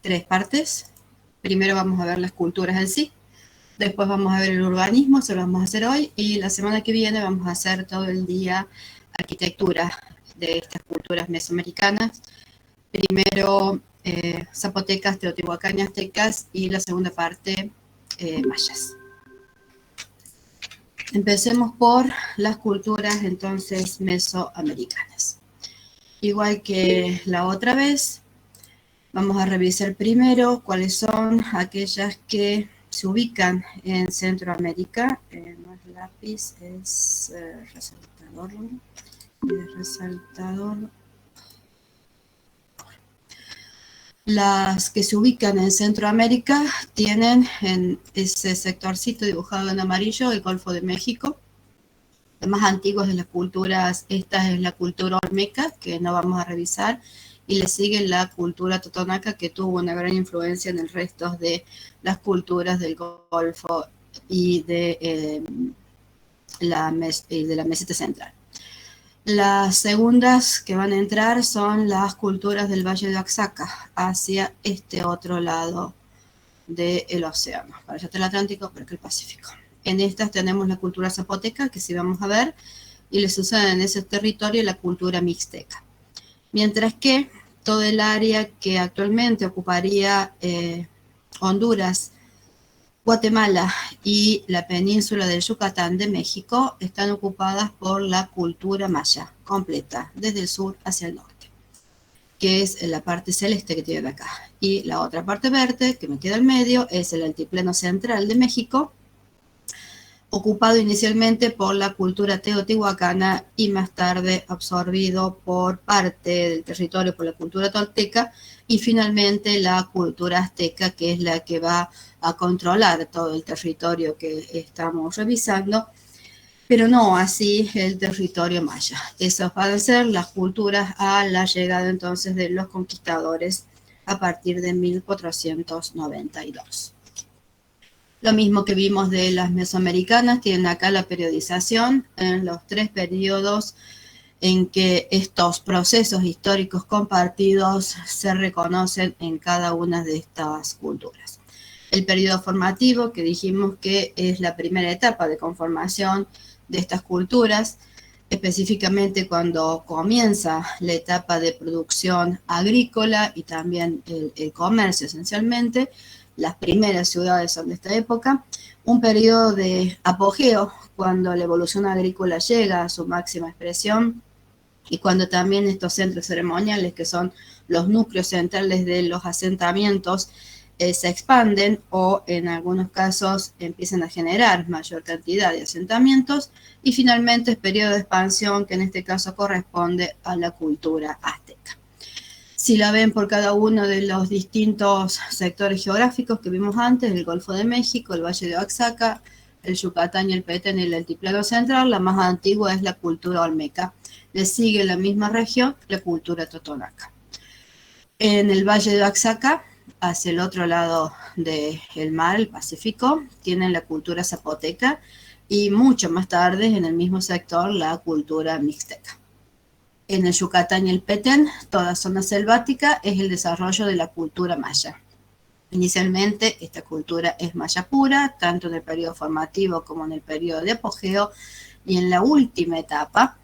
tres partes. Primero vamos a ver las culturas en sí, después vamos a ver el urbanismo, eso lo vamos a hacer hoy, y la semana que viene vamos a hacer todo el día arquitectura de estas culturas mesoamericanas. Primero zapotecas, teotihuacán y aztecas, y la segunda parte mayas. Empecemos por las culturas entonces mesoamericanas. Igual que la otra vez, vamos a revisar primero cuáles son aquellas que se ubican en Centroamérica. No es lápiz, es resaltador. Resaltador. Las que se ubican en Centroamérica tienen en ese sectorcito dibujado en amarillo el Golfo de México. Las más antiguas de las culturas, esta es la cultura olmeca, que no vamos a revisar, y le sigue la cultura totonaca, que tuvo una gran influencia en el resto de las culturas del Golfo y de la meseta central. Las segundas que van a entrar son las culturas del Valle de Oaxaca, hacia este otro lado del océano, para allá está el Atlántico, para acá el Pacífico. En estas tenemos la cultura zapoteca, que sí vamos a ver, y le sucede en ese territorio la cultura mixteca. Mientras que todo el área que actualmente ocuparía Honduras, Guatemala y la península del Yucatán de México están ocupadas por la cultura maya completa, desde el sur hacia el norte, que es la parte celeste que tienen acá. Y la otra parte verde, que me queda al medio, es el altiplano central de México, ocupado inicialmente por la cultura teotihuacana y más tarde absorbido por parte del territorio por la cultura tolteca, y finalmente la cultura azteca, que es la que va a controlar todo el territorio que estamos revisando, pero no así el territorio maya. Esas van a ser las culturas a la llegada entonces de los conquistadores a partir de 1492. Lo mismo que vimos de las mesoamericanas, tienen acá la periodización en los tres periodos en que estos procesos históricos compartidos se reconocen en cada una de estas culturas. El periodo formativo, que dijimos que es la primera etapa de conformación de estas culturas, específicamente cuando comienza la etapa de producción agrícola y también el comercio esencialmente. Las primeras ciudades son de esta época. Un periodo de apogeo, cuando la evolución agrícola llega a su máxima expresión y cuando también estos centros ceremoniales, que son los núcleos centrales de los asentamientos, se expanden o en algunos casos empiezan a generar mayor cantidad de asentamientos. Y finalmente es periodo de expansión, que en este caso corresponde a la cultura azteca. Si la ven por cada uno de los distintos sectores geográficos que vimos antes, el Golfo de México, el Valle de Oaxaca, el Yucatán y el Petén y el altiplano central, la más antigua es la cultura olmeca. Le sigue en la misma región la cultura totonaca. En el Valle de Oaxaca, hacia el otro lado del mar, el Pacífico, tienen la cultura zapoteca, y mucho más tarde, en el mismo sector, la cultura mixteca. En el Yucatán y el Petén, toda zona selvática, es el desarrollo de la cultura maya. Inicialmente, esta cultura es maya pura, tanto en el periodo formativo como en el periodo de apogeo, y en la última etapa,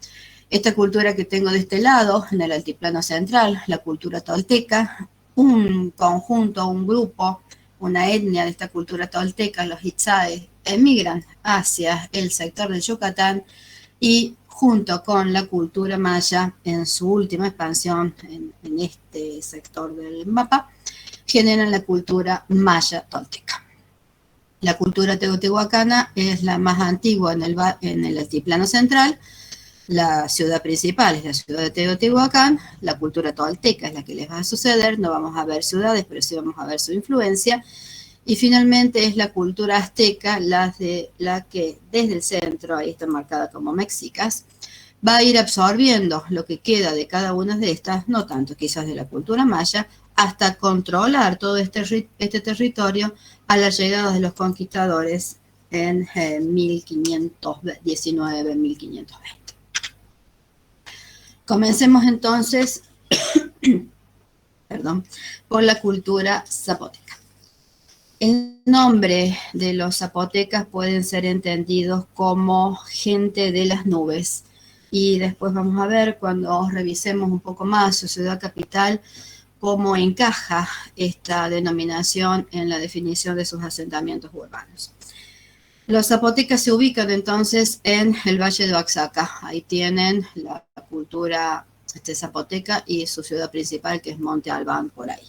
esta cultura que tengo de este lado, en el altiplano central, la cultura tolteca, un conjunto, un grupo, una etnia de esta cultura tolteca, los Itzaes, emigran hacia el sector del Yucatán y junto con la cultura maya en su última expansión en este sector del mapa, generan la cultura maya tolteca. La cultura teotihuacana es la más antigua en el altiplano central. La ciudad principal es la ciudad de Teotihuacán. La cultura tolteca es la que les va a suceder. No vamos a ver ciudades, pero sí vamos a ver su influencia. Y finalmente es la cultura azteca, la que desde el centro, ahí está marcada como mexicas, va a ir absorbiendo lo que queda de cada una de estas, no tanto quizás de la cultura maya, hasta controlar todo este territorio a la llegada de los conquistadores en 1519, 1520. Comencemos entonces por la cultura zapoteca. El nombre de los zapotecas pueden ser entendidos como gente de las nubes. Y después vamos a ver, cuando revisemos un poco más su ciudad capital, cómo encaja esta denominación en la definición de sus asentamientos urbanos. Los zapotecas se ubican entonces en el Valle de Oaxaca. Ahí tienen la cultura zapoteca y su ciudad principal, que es Monte Albán, por ahí.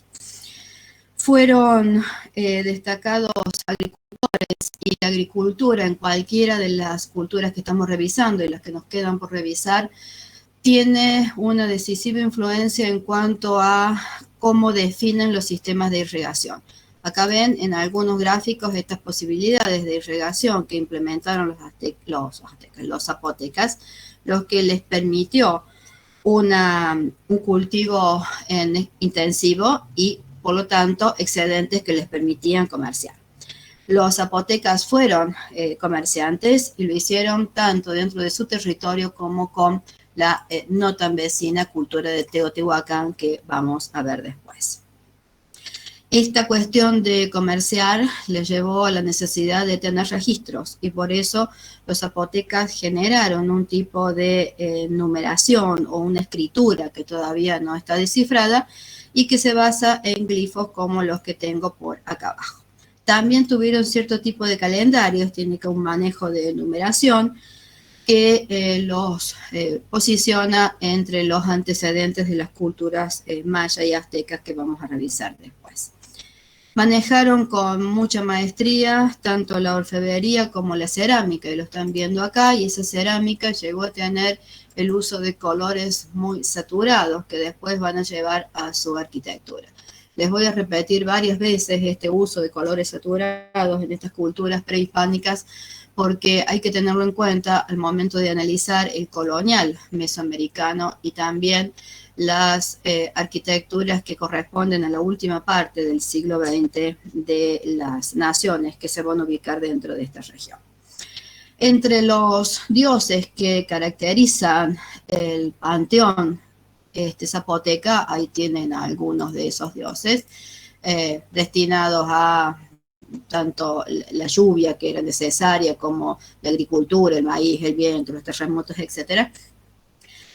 Fueron destacados agricultores, y la agricultura en cualquiera de las culturas que estamos revisando y las que nos quedan por revisar tiene una decisiva influencia en cuanto a cómo definen los sistemas de irrigación. Acá ven en algunos gráficos estas posibilidades de irrigación que implementaron los zapotecas, lo que les permitió un cultivo intensivo y, por lo tanto, excedentes que les permitían comerciar. Los zapotecas fueron comerciantes y lo hicieron tanto dentro de su territorio como con la no tan vecina cultura de Teotihuacán, que vamos a ver después. Esta cuestión de comerciar les llevó a la necesidad de tener registros y por eso los zapotecas generaron un tipo de numeración o una escritura que todavía no está descifrada y que se basa en glifos como los que tengo por acá abajo. También tuvieron cierto tipo de calendarios, tiene que un manejo de numeración que los posiciona entre los antecedentes de las culturas maya y aztecas que vamos a revisar después. Manejaron con mucha maestría tanto la orfebrería como la cerámica, y lo están viendo acá, y esa cerámica llegó a tener el uso de colores muy saturados que después van a llevar a su arquitectura. Les voy a repetir varias veces este uso de colores saturados en estas culturas prehispánicas porque hay que tenerlo en cuenta al momento de analizar el colonial mesoamericano y también las arquitecturas que corresponden a la última parte del siglo XX de las naciones que se van a ubicar dentro de esta región. Entre los dioses que caracterizan el panteón zapoteca, ahí tienen algunos de esos dioses destinados a tanto la lluvia que era necesaria como la agricultura, el maíz, el viento, los terremotos, etc.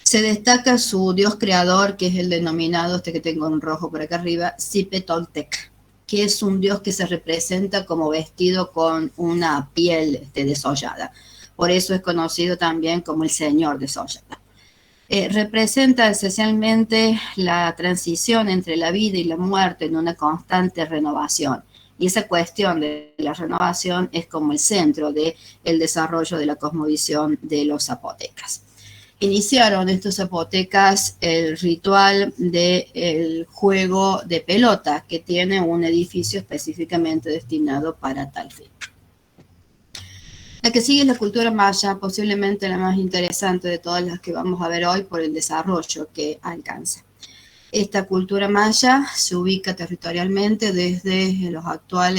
Se destaca su dios creador, que es el denominado, que tengo en rojo por acá arriba, Zipetoltec, que es un dios que se representa como vestido con una piel desollada. Por eso es conocido también como el señor desollada. Representa esencialmente la transición entre la vida y la muerte en una constante renovación. Y esa cuestión de la renovación es como el centro del desarrollo de la cosmovisión de los zapotecas. Iniciaron estos zapotecas el ritual del juego de pelota, que tiene un edificio específicamente destinado para tal fin. La que sigue es la cultura maya, posiblemente la más interesante de todas las que vamos a ver hoy por el desarrollo que alcanza. Esta cultura maya se ubica territorialmente desde la actual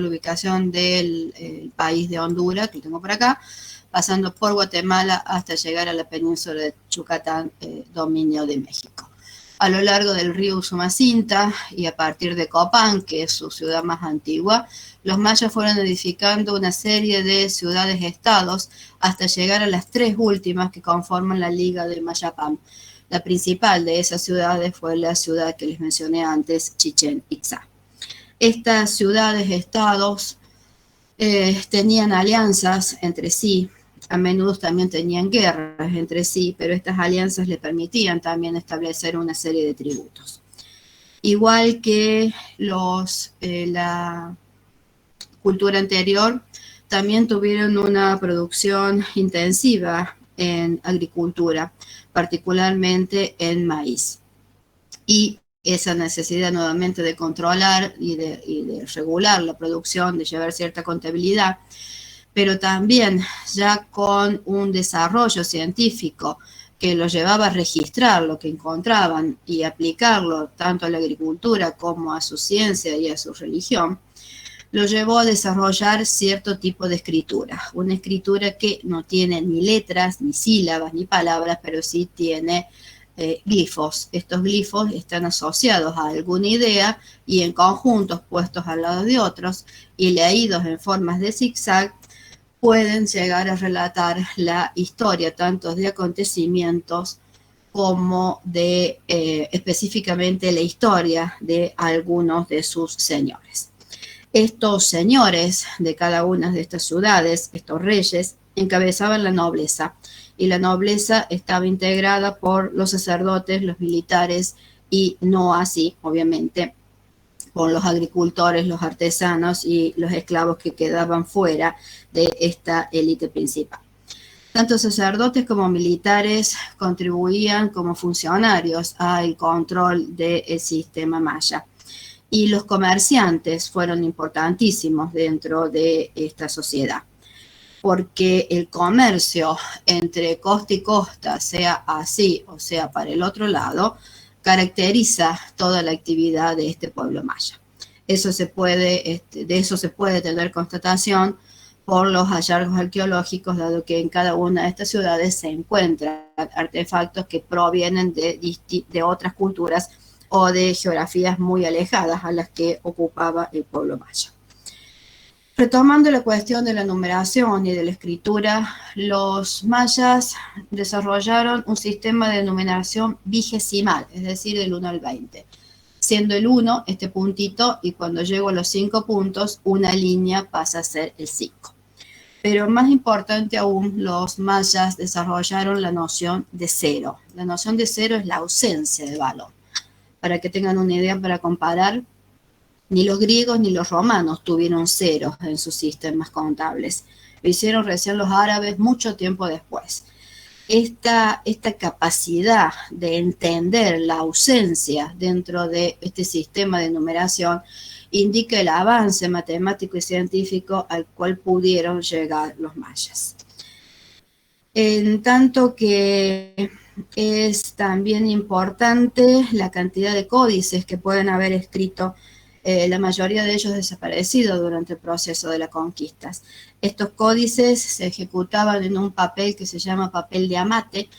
ubicación del país de Honduras, que lo tengo por acá, pasando por Guatemala hasta llegar a la península de Yucatán, dominio de México. A lo largo del río Usumacinta y a partir de Copán, que es su ciudad más antigua, los mayas fueron edificando una serie de ciudades-estados hasta llegar a las tres últimas que conforman la Liga de Mayapán. La principal de esas ciudades fue la ciudad que les mencioné antes, Chichén Itzá. Estas ciudades-estados tenían alianzas entre sí, a menudo también tenían guerras entre sí, pero estas alianzas le permitían también establecer una serie de tributos. Igual que la cultura anterior, también tuvieron una producción intensiva en agricultura, particularmente en maíz. Y esa necesidad nuevamente de controlar y de regular la producción, de llevar cierta contabilidad, pero también ya con un desarrollo científico que los llevaba a registrar lo que encontraban y aplicarlo tanto a la agricultura como a su ciencia y a su religión, lo llevó a desarrollar cierto tipo de escritura. Una escritura que no tiene ni letras, ni sílabas, ni palabras, pero sí tiene glifos. Estos glifos están asociados a alguna idea y en conjuntos puestos al lado de otros y leídos en formas de zigzag pueden llegar a relatar la historia tanto de acontecimientos como de específicamente la historia de algunos de sus señores. Estos señores de cada una de estas ciudades, estos reyes, encabezaban la nobleza y la nobleza estaba integrada por los sacerdotes, los militares y no así, obviamente, por los agricultores, los artesanos y los esclavos que quedaban fuera de esta élite principal. Tanto sacerdotes como militares contribuían como funcionarios al control del sistema maya. Y los comerciantes fueron importantísimos dentro de esta sociedad, porque el comercio entre costa y costa, sea así o sea para el otro lado, caracteriza toda la actividad de este pueblo maya. De eso se puede tener constatación por los hallazgos arqueológicos, dado que en cada una de estas ciudades se encuentran artefactos que provienen de otras culturas o de geografías muy alejadas a las que ocupaba el pueblo maya. Retomando la cuestión de la numeración y de la escritura, los mayas desarrollaron un sistema de numeración vigesimal, es decir, del 1 al 20, siendo el 1 este puntito y cuando llego a los 5 puntos, una línea pasa a ser el 5. Pero más importante aún, los mayas desarrollaron la noción de cero. La noción de cero es la ausencia de valor. Para que tengan una idea para comparar, ni los griegos ni los romanos tuvieron ceros en sus sistemas contables. Lo hicieron recién los árabes mucho tiempo después. Esta capacidad de entender la ausencia dentro de este sistema de numeración indica el avance matemático y científico al cual pudieron llegar los mayas. En tanto que es también importante la cantidad de códices que pueden haber escrito, la mayoría de ellos desaparecidos durante el proceso de las conquistas. Estos códices se ejecutaban en un papel que se llama papel de amate,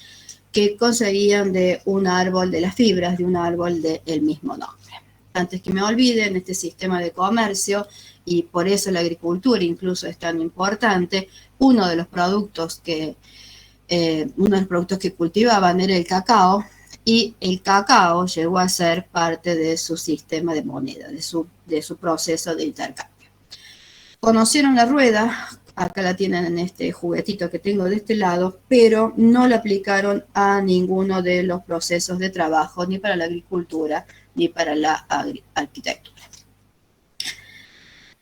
que conseguían de un árbol de las fibras, de un árbol del mismo nombre. Antes que me olviden, este sistema de comercio, y por eso la agricultura incluso es tan importante, uno de los productos que cultivaban era el cacao, y el cacao llegó a ser parte de su sistema de moneda, de su proceso de intercambio. Conocieron la rueda, acá la tienen en este juguetito que tengo de este lado, pero no la aplicaron a ninguno de los procesos de trabajo, ni para la agricultura, ni para la arquitectura.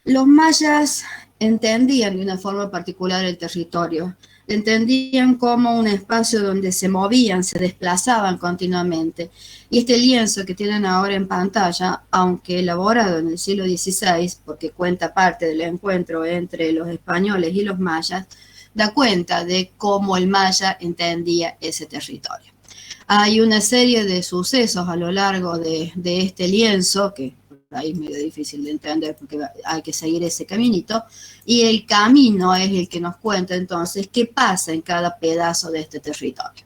Los mayas entendían de una forma particular el territorio, entendían como un espacio donde se movían, se desplazaban continuamente. Y este lienzo que tienen ahora en pantalla, aunque elaborado en el siglo XVI, porque cuenta parte del encuentro entre los españoles y los mayas, da cuenta de cómo el maya entendía ese territorio. Hay una serie de sucesos a lo largo de este lienzo, que ahí es medio difícil de entender porque hay que seguir ese caminito, y el camino es el que nos cuenta entonces qué pasa en cada pedazo de este territorio.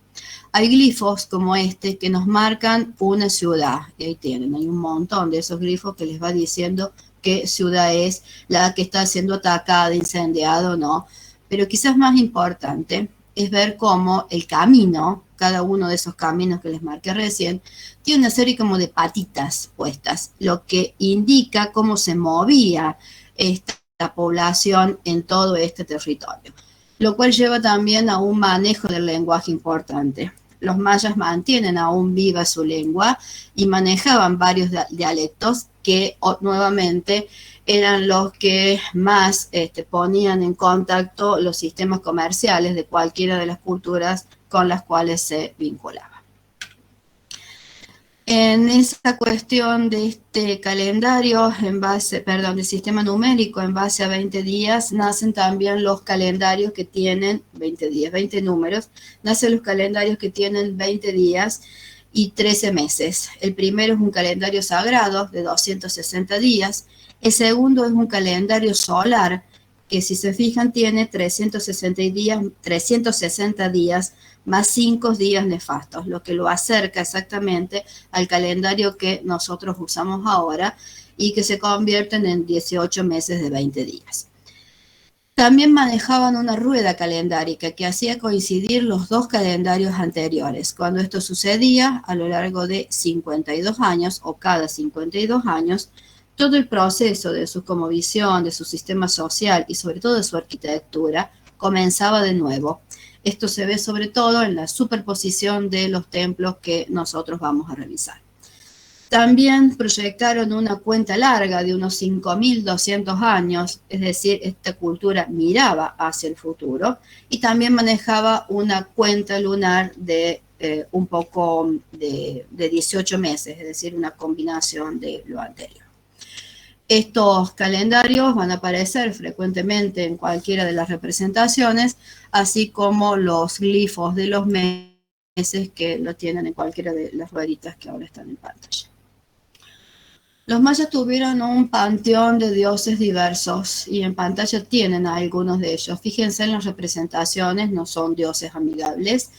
Hay glifos como este que nos marcan una ciudad, y ahí tienen, hay un montón de esos glifos que les va diciendo qué ciudad es la que está siendo atacada, incendiada o no, pero quizás más importante es ver cómo el camino, cada uno de esos caminos que les marqué recién, tiene una serie como de patitas puestas, lo que indica cómo se movía esta población en todo este territorio, lo cual lleva también a un manejo del lenguaje importante. Los mayas mantienen aún viva su lengua y manejaban varios dialectos que nuevamente eran los que más ponían en contacto los sistemas comerciales de cualquiera de las culturas con las cuales se vinculaban. En esa cuestión de este calendario, del sistema numérico en base a 20 días, nacen también los calendarios que tienen 20 días, 20 números, nacen los calendarios que tienen 20 días y 13 meses. El primero es un calendario sagrado de 260 días, el segundo es un calendario solar que si se fijan tiene 360 días más 5 días nefastos, lo que lo acerca exactamente al calendario que nosotros usamos ahora y que se convierten en 18 meses de 20 días. También manejaban una rueda calendárica que hacía coincidir los dos calendarios anteriores. Cuando esto sucedía, a lo largo de 52 años o cada 52 años, todo el proceso de su cosmovisión, de su sistema social y sobre todo de su arquitectura comenzaba de nuevo. Esto se ve sobre todo en la superposición de los templos que nosotros vamos a revisar. También proyectaron una cuenta larga de unos 5.200 años, es decir, esta cultura miraba hacia el futuro y también manejaba una cuenta lunar de un poco de 18 meses, es decir, una combinación de lo anterior. Estos calendarios van a aparecer frecuentemente en cualquiera de las representaciones, así como los glifos de los meses que lo tienen en cualquiera de las rueditas que ahora están en pantalla. Los mayas tuvieron un panteón de dioses diversos y en pantalla tienen a algunos de ellos. Fíjense en las representaciones, no son dioses amigables.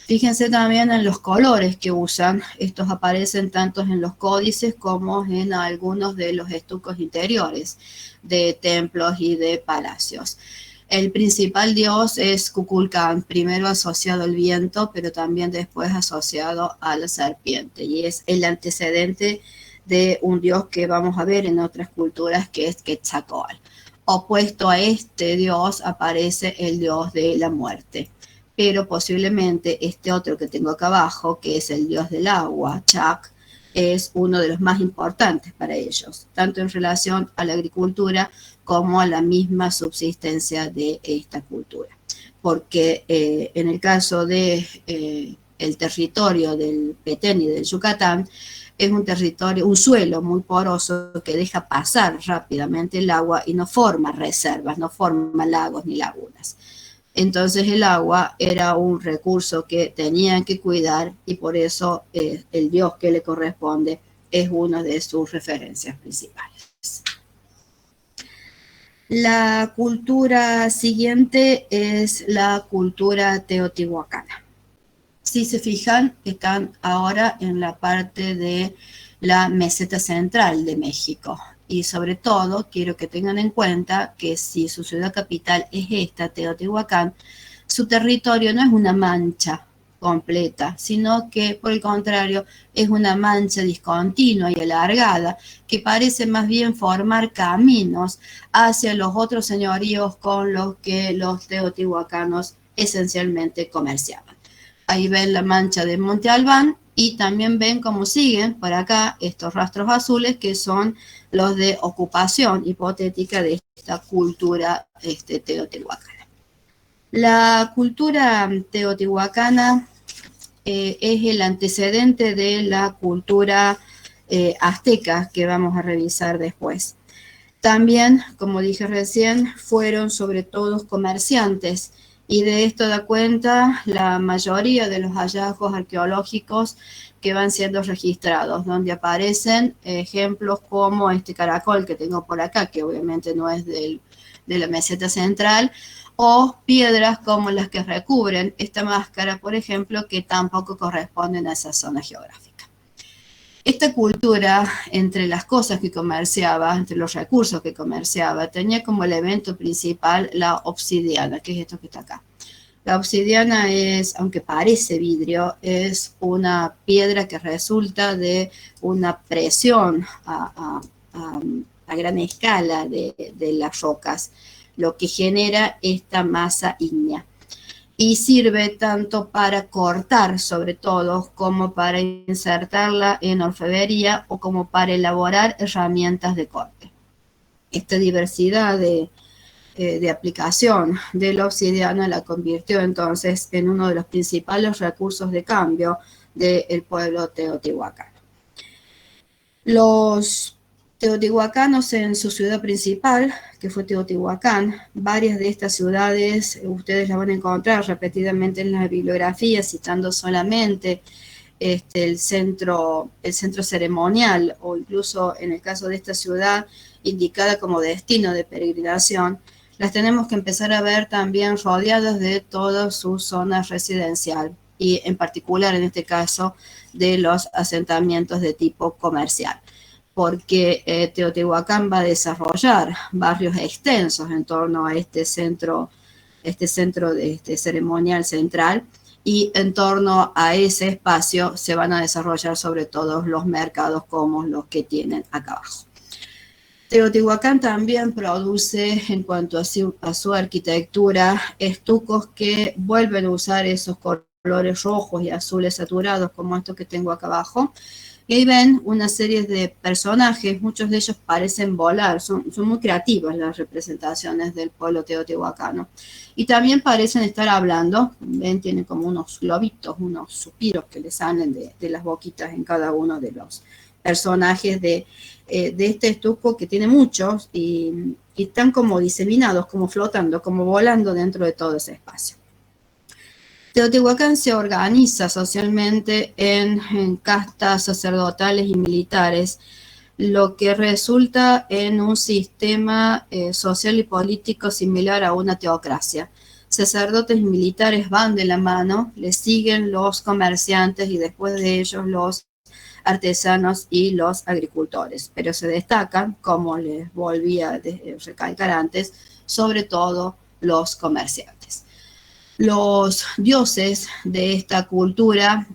Fíjense también en los colores que usan. Estos aparecen tanto en los códices como en algunos de los estucos interiores de templos y de palacios. El principal dios es Kukulcán, primero asociado al viento, pero también después asociado a la serpiente. Y es el antecedente de un dios que vamos a ver en otras culturas, que es Quetzalcóatl. Opuesto a este dios aparece el dios de la muerte. Pero posiblemente este otro que tengo acá abajo, que es el dios del agua, Chak, es uno de los más importantes para ellos, tanto en relación a la agricultura como a la misma subsistencia de esta cultura. Porque en el caso de el territorio del Petén y del Yucatán, es un territorio, un suelo muy poroso que deja pasar rápidamente el agua y no forma reservas, no forma lagos ni lagunas. Entonces el agua era un recurso que tenían que cuidar y por eso el dios que le corresponde es una de sus referencias principales. La cultura siguiente es la cultura teotihuacana. Si se fijan, están ahora en la parte de la meseta central de México. Y sobre todo, quiero que tengan en cuenta que si su ciudad capital es esta, Teotihuacán, su territorio no es una mancha completa, sino que, por el contrario, es una mancha discontinua y alargada que parece más bien formar caminos hacia los otros señoríos con los que los teotihuacanos esencialmente comerciaban. Ahí ven la mancha de Monte Albán y también ven cómo siguen por acá estos rastros azules que son los de ocupación hipotética de esta cultura teotihuacana. La cultura teotihuacana es el antecedente de la cultura azteca que vamos a revisar después. También, como dije recién, fueron sobre todo comerciantes y de esto da cuenta la mayoría de los hallazgos arqueológicos que van siendo registrados, donde aparecen ejemplos como este caracol que tengo por acá, que obviamente no es de la meseta central, o piedras como las que recubren esta máscara, por ejemplo, que tampoco corresponden a esa zona geográfica. Esta cultura, entre las cosas que comerciaba, entre los recursos que comerciaba, tenía como elemento principal la obsidiana, que es esto que está acá. La obsidiana es, aunque parece vidrio, es una piedra que resulta de una presión a gran escala de las rocas, lo que genera esta masa ígnea. Y sirve tanto para cortar, sobre todo, como para insertarla en orfebrería o como para elaborar herramientas de corte. Esta diversidad de aplicación de la obsidiana la convirtió entonces en uno de los principales recursos de cambio del pueblo teotihuacano. Los teotihuacanos en su ciudad principal, que fue Teotihuacán, varias de estas ciudades ustedes las van a encontrar repetidamente en las bibliografías, citando solamente el centro ceremonial o incluso en el caso de esta ciudad indicada como destino de peregrinación. las tenemos que empezar a ver también rodeadas de toda su zona residencial y en particular en este caso de los asentamientos de tipo comercial, porque Teotihuacán va a desarrollar barrios extensos en torno a este centro de este ceremonial central, y en torno a ese espacio se van a desarrollar sobre todo los mercados como los que tienen acá abajo. Teotihuacán también produce, en cuanto a su arquitectura, estucos que vuelven a usar esos colores rojos y azules saturados, como estos que tengo acá abajo. Y ahí ven una serie de personajes, muchos de ellos parecen volar, son muy creativas las representaciones del pueblo teotihuacano. Y también parecen estar hablando, ven, tienen como unos globitos, unos suspiros que les salen de las boquitas en cada uno de los personajes de este estuco, que tiene muchos y están como diseminados, como flotando, como volando dentro de todo ese espacio. Teotihuacán se organiza socialmente en castas sacerdotales y militares, lo que resulta en un sistema social y político similar a una teocracia. Sacerdotes y militares van de la mano, les siguen los comerciantes y después de ellos los artesanos y los agricultores, pero se destacan, como les volví a recalcar antes, sobre todo los comerciantes. Los dioses de esta cultura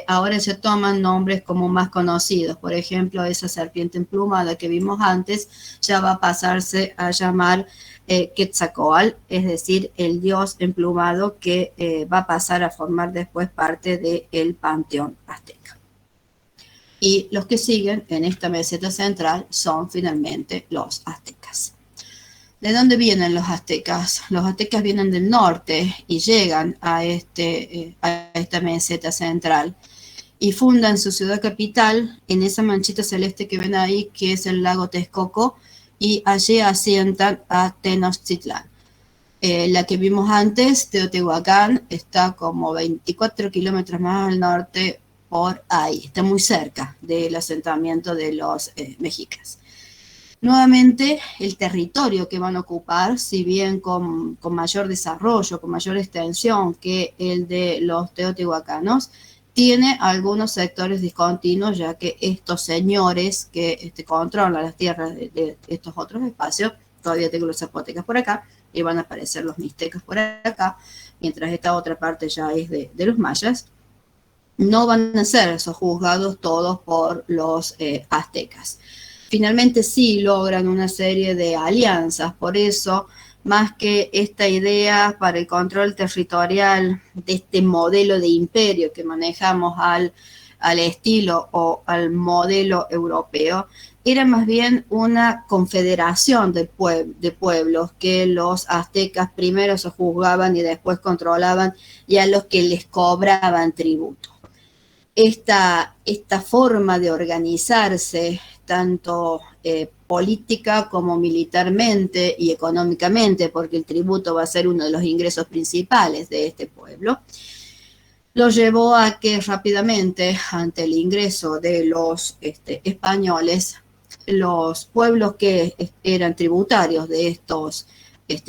ahora se toman nombres como más conocidos. Por ejemplo, esa serpiente emplumada que vimos antes ya va a pasarse a llamar Quetzalcóatl, es decir, el dios emplumado que va a pasar a formar después parte del panteón azteca. Y los que siguen en esta meseta central son finalmente los aztecas. ¿De dónde vienen los aztecas? Los aztecas vienen del norte y llegan a esta meseta central y fundan su ciudad capital en esa manchita celeste que ven ahí, que es el lago Texcoco, y allí asientan a Tenochtitlán. La que vimos antes, Teotihuacán, está como 24 kilómetros más al norte por ahí, está muy cerca del asentamiento de los mexicas. Nuevamente, el territorio que van a ocupar, si bien con mayor desarrollo, con mayor extensión que el de los teotihuacanos, tiene algunos sectores discontinuos, ya que estos señores que controlan las tierras de estos otros espacios, todavía tengo los zapotecas por acá, y van a aparecer los mixtecas por acá, mientras esta otra parte ya es de los mayas. No van a ser sojuzgados todos por los aztecas. Finalmente sí logran una serie de alianzas, por eso, más que esta idea para el control territorial de este modelo de imperio que manejamos al estilo o al modelo europeo, era más bien una confederación de pueblos que los aztecas primero sojuzgaban y después controlaban, y a los que les cobraban tributo. Esta forma de organizarse, tanto política como militarmente y económicamente, porque el tributo va a ser uno de los ingresos principales de este pueblo, lo llevó a que rápidamente, ante el ingreso de los españoles, los pueblos que eran tributarios de estos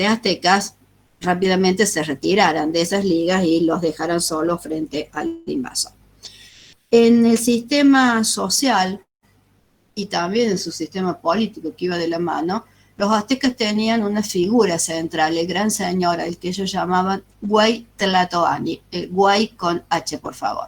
aztecas rápidamente se retiraran de esas ligas y los dejaran solos frente al invasor. En el sistema social y también en su sistema político que iba de la mano, los aztecas tenían una figura central, el gran señor, el que ellos llamaban Huey Tlatoani, el Huey con H, por favor.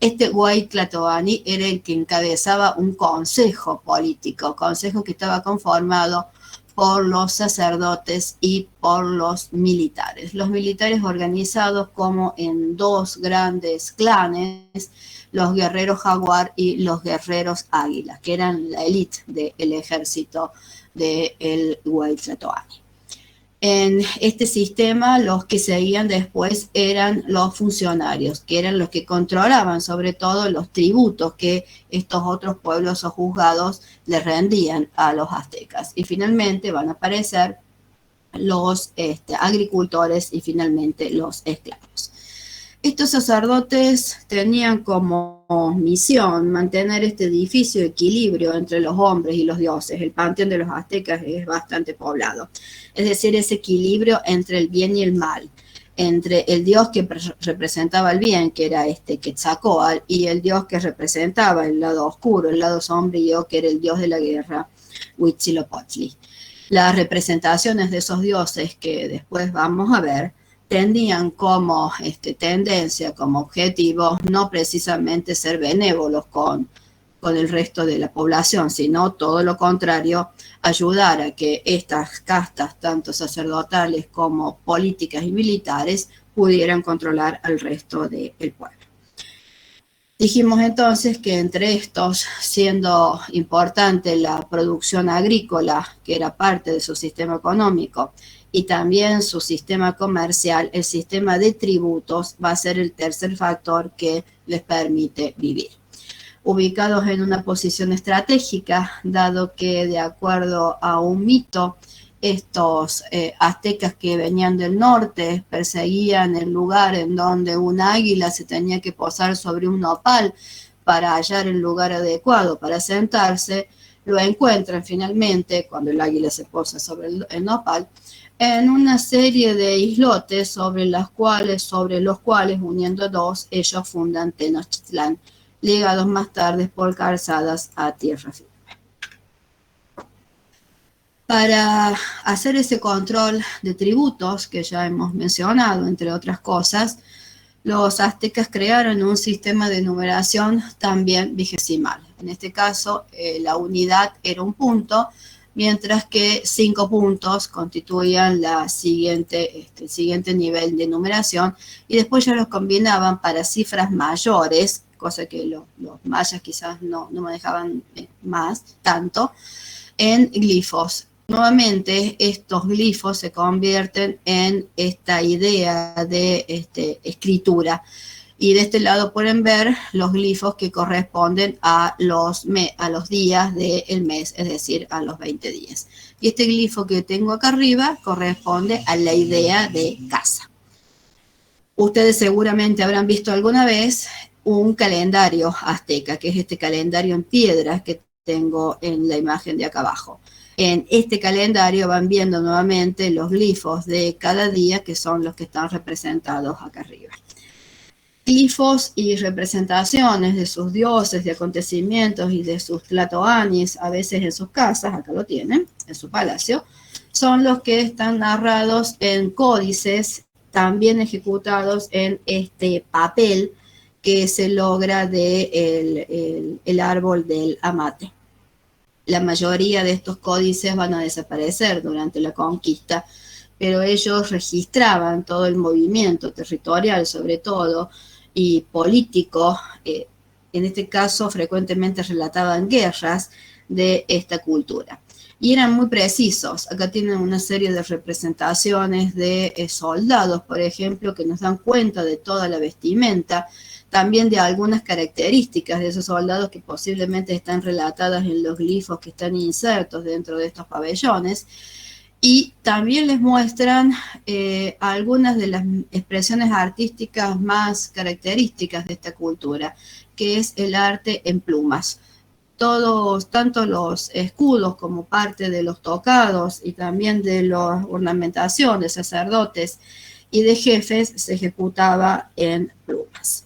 Este Huey Tlatoani era el que encabezaba un consejo político, consejo que estaba conformado por los sacerdotes y por los militares. Los militares organizados como en dos grandes clanes, los guerreros jaguar y los guerreros águila, que eran la élite del ejército del Huey Tlatoani. En este sistema, los que seguían después eran los funcionarios, que eran los que controlaban sobre todo los tributos que estos otros pueblos o juzgados le rendían a los aztecas. Y finalmente van a aparecer los agricultores y finalmente los esclavos. Estos sacerdotes tenían como misión mantener este difícil equilibrio entre los hombres y los dioses. El panteón de los aztecas es bastante poblado. Es decir, ese equilibrio entre el bien y el mal, entre el dios que representaba el bien, que era Quetzalcóatl, y el dios que representaba el lado oscuro, el lado sombrío, que era el dios de la guerra, Huitzilopochtli. Las representaciones de esos dioses que después vamos a ver tenían como tendencia, como objetivo, no precisamente ser benévolos con el resto de la población, sino todo lo contrario, ayudar a que estas castas, tanto sacerdotales como políticas y militares, pudieran controlar al resto del pueblo. Dijimos entonces que entre estos, siendo importante la producción agrícola, que era parte de su sistema económico, y también su sistema comercial, el sistema de tributos va a ser el tercer factor que les permite vivir. Ubicados en una posición estratégica, dado que de acuerdo a un mito, estos aztecas que venían del norte perseguían el lugar en donde un águila se tenía que posar sobre un nopal para hallar el lugar adecuado para sentarse, lo encuentran finalmente, cuando el águila se posa sobre el nopal, en una serie de islotes sobre los cuales, uniendo dos, ellos fundan Tenochtitlán, ligados más tarde por calzadas a tierra firme. Para hacer ese control de tributos que ya hemos mencionado, entre otras cosas, los aztecas crearon un sistema de numeración también vigesimal. En este caso, la unidad era un punto, mientras que 5 puntos constituían el siguiente nivel de numeración, y después ya los combinaban para cifras mayores, cosa que los mayas quizás no manejaban más tanto, en glifos. Nuevamente, estos glifos se convierten en esta idea de escritura. Y de este lado pueden ver los glifos que corresponden a los días del mes, es decir, a los 20 días. Y este glifo que tengo acá arriba corresponde a la idea de casa. Ustedes seguramente habrán visto alguna vez un calendario azteca, que es este calendario en piedras que tengo en la imagen de acá abajo. En este calendario van viendo nuevamente los glifos de cada día, que son los que están representados acá arriba. Glifos y representaciones de sus dioses, de acontecimientos y de sus tlatoanis, a veces en sus casas, acá lo tienen, en su palacio, son los que están narrados en códices, también ejecutados en este papel que se logra del árbol del amate. La mayoría de estos códices van a desaparecer durante la conquista, pero ellos registraban todo el movimiento territorial, sobre todo, y político. En este caso, frecuentemente relataban guerras de esta cultura. Y eran muy precisos. Acá tienen una serie de representaciones de soldados, por ejemplo, que nos dan cuenta de toda la vestimenta, también de algunas características de esos soldados que posiblemente están relatadas en los glifos que están insertos dentro de estos pabellones. Y también les muestran algunas de las expresiones artísticas más características de esta cultura, que es el arte en plumas. Tanto los escudos como parte de los tocados y también de la ornamentación de sacerdotes y de jefes se ejecutaba en plumas.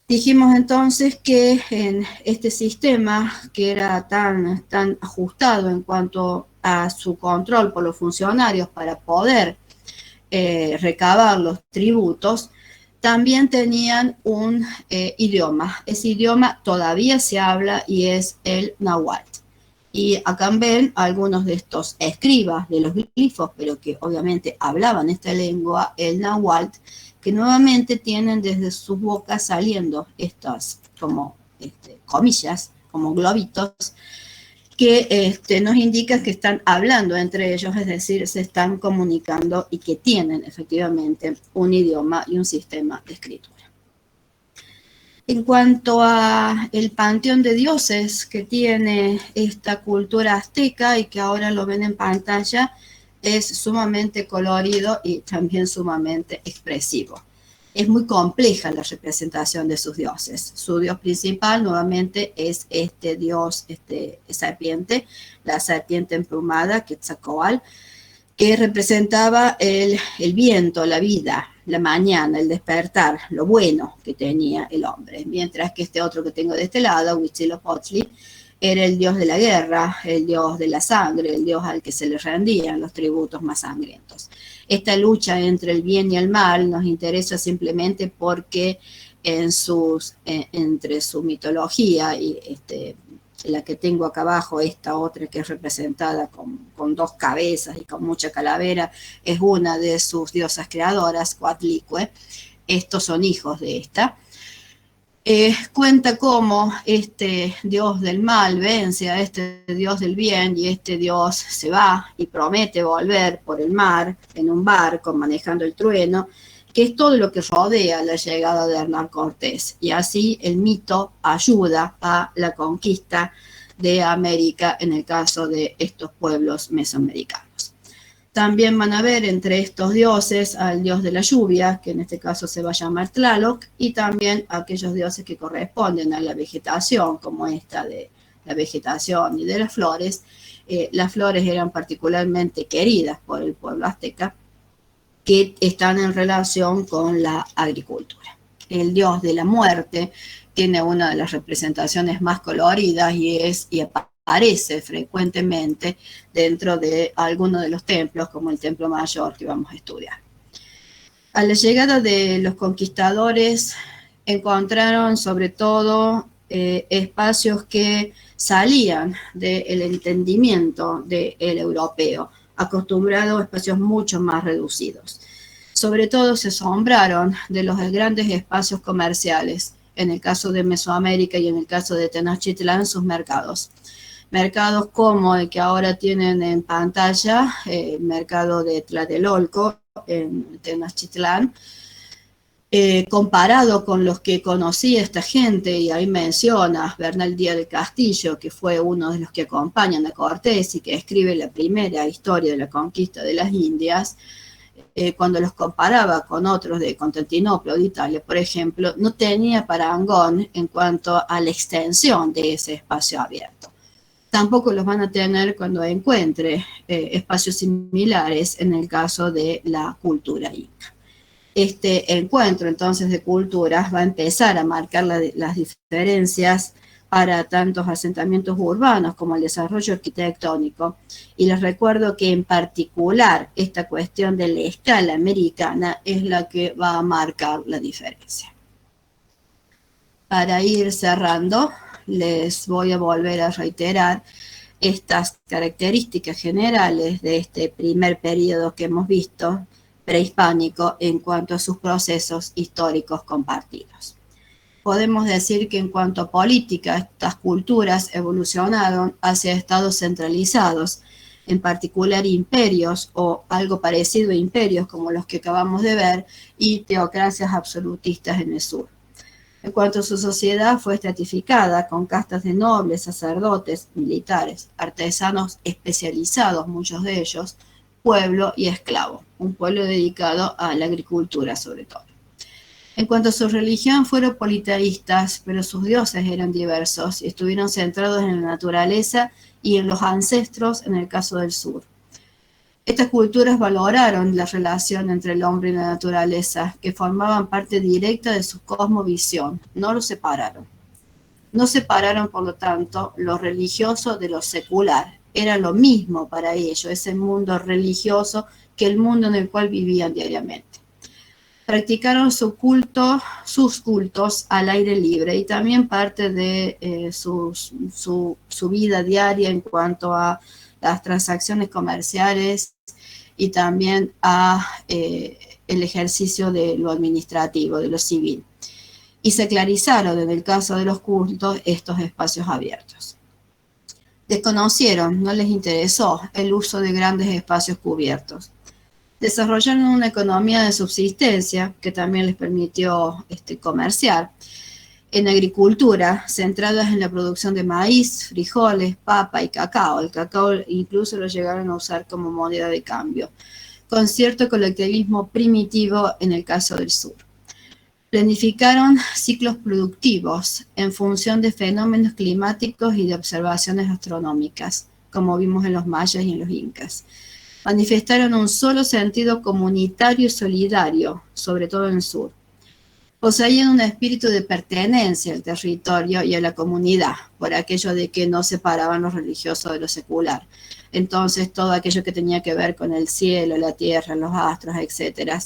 Dijimos entonces que en este sistema, que era tan ajustado en cuanto a su control por los funcionarios para poder recabar los tributos, también tenían un idioma. Ese idioma todavía se habla y es el náhuatl. Y acá ven algunos de estos escribas de los glifos, pero que obviamente hablaban esta lengua, el náhuatl, que nuevamente tienen desde sus bocas saliendo estas como comillas, como globitos, que nos indican que están hablando entre ellos, es decir, se están comunicando y que tienen efectivamente un idioma y un sistema de escritura. En cuanto a el panteón de dioses que tiene esta cultura azteca y que ahora lo ven en pantalla, es sumamente colorido y también sumamente expresivo. es muy compleja la representación de sus dioses. Su dios principal nuevamente es este dios serpiente, la serpiente emplumada, Quetzalcóatl, que representaba el viento, la vida, la mañana, el despertar, lo bueno que tenía el hombre. Mientras que este otro que tengo de este lado, Huitzilopochtli, era el dios de la guerra, el dios de la sangre, el dios al que se le rendían los tributos más sangrientos. Esta lucha entre el bien y el mal nos interesa simplemente porque entre su mitología y la que tengo acá abajo, esta otra que es representada con dos cabezas y con mucha calavera, es una de sus diosas creadoras, Coatlicue. Estos son hijos de esta. Cuenta cómo este dios del mal vence a este dios del bien y este dios se va y promete volver por el mar en un barco manejando el trueno, que es todo lo que rodea la llegada de Hernán Cortés. Y así el mito ayuda a la conquista de América en el caso de estos pueblos mesoamericanos. También van a ver entre estos dioses al dios de la lluvia, que en este caso se va a llamar Tlaloc, y también aquellos dioses que corresponden a la vegetación, como esta de la vegetación y de las flores. Las flores eran particularmente queridas por el pueblo azteca, que están en relación con la agricultura. El dios de la muerte tiene una de las representaciones más coloridas y aparece frecuentemente dentro de algunos de los templos, como el Templo Mayor que vamos a estudiar. A la llegada de los conquistadores encontraron sobre todo espacios que salían del entendimiento del europeo, acostumbrado a espacios mucho más reducidos. Sobre todo se asombraron de los grandes espacios comerciales, en el caso de Mesoamérica y en el caso de Tenochtitlán, sus mercados. Mercados como el que ahora tienen en pantalla, el mercado de Tlatelolco en Tenochtitlán, comparado con los que conocía esta gente, y ahí menciona Bernal Díaz del Castillo, que fue uno de los que acompañan a Cortés y que escribe la primera historia de la conquista de las Indias, cuando los comparaba con otros de Constantinopla o de Italia, por ejemplo, no tenía parangón en cuanto a la extensión de ese espacio abierto. Tampoco los van a tener cuando encuentre espacios similares en el caso de la cultura inca. Este encuentro entonces de culturas va a empezar a marcar las diferencias para tantos asentamientos urbanos como el desarrollo arquitectónico. Y les recuerdo que en particular esta cuestión de la escala americana es la que va a marcar la diferencia. Para ir cerrando, les voy a volver a reiterar estas características generales de este primer periodo que hemos visto, prehispánico, en cuanto a sus procesos históricos compartidos. Podemos decir que en cuanto a política, estas culturas evolucionaron hacia estados centralizados, en particular imperios o algo parecido a imperios como los que acabamos de ver, y teocracias absolutistas en el sur. En cuanto a su sociedad, fue estratificada con castas de nobles, sacerdotes, militares, artesanos especializados, muchos de ellos, pueblo y esclavo, un pueblo dedicado a la agricultura sobre todo. En cuanto a su religión, fueron politeístas, pero sus dioses eran diversos y estuvieron centrados en la naturaleza y en los ancestros en el caso del sur. Estas culturas valoraron la relación entre el hombre y la naturaleza, que formaban parte directa de su cosmovisión, no lo separaron. No separaron, por lo tanto, lo religioso de lo secular. Era lo mismo para ellos, ese mundo religioso, que el mundo en el cual vivían diariamente. Practicaron sus cultos al aire libre y también parte de su vida diaria en cuanto a las transacciones comerciales y también a el ejercicio de lo administrativo, de lo civil. Y seclarizaron, en el caso de los cultos, estos espacios abiertos. Desconocieron, no les interesó el uso de grandes espacios cubiertos. Desarrollaron una economía de subsistencia que también les permitió comerciar en agricultura, centradas en la producción de maíz, frijoles, papa y cacao. El cacao incluso lo llegaron a usar como moneda de cambio, con cierto colectivismo primitivo en el caso del sur. Planificaron ciclos productivos en función de fenómenos climáticos y de observaciones astronómicas, como vimos en los mayas y en los incas. Manifestaron un solo sentido comunitario y solidario, sobre todo en el sur. Poseían un espíritu de pertenencia al territorio y a la comunidad, por aquello de que no separaban lo religioso de lo secular. Entonces, todo aquello que tenía que ver con el cielo, la tierra, los astros, etcétera,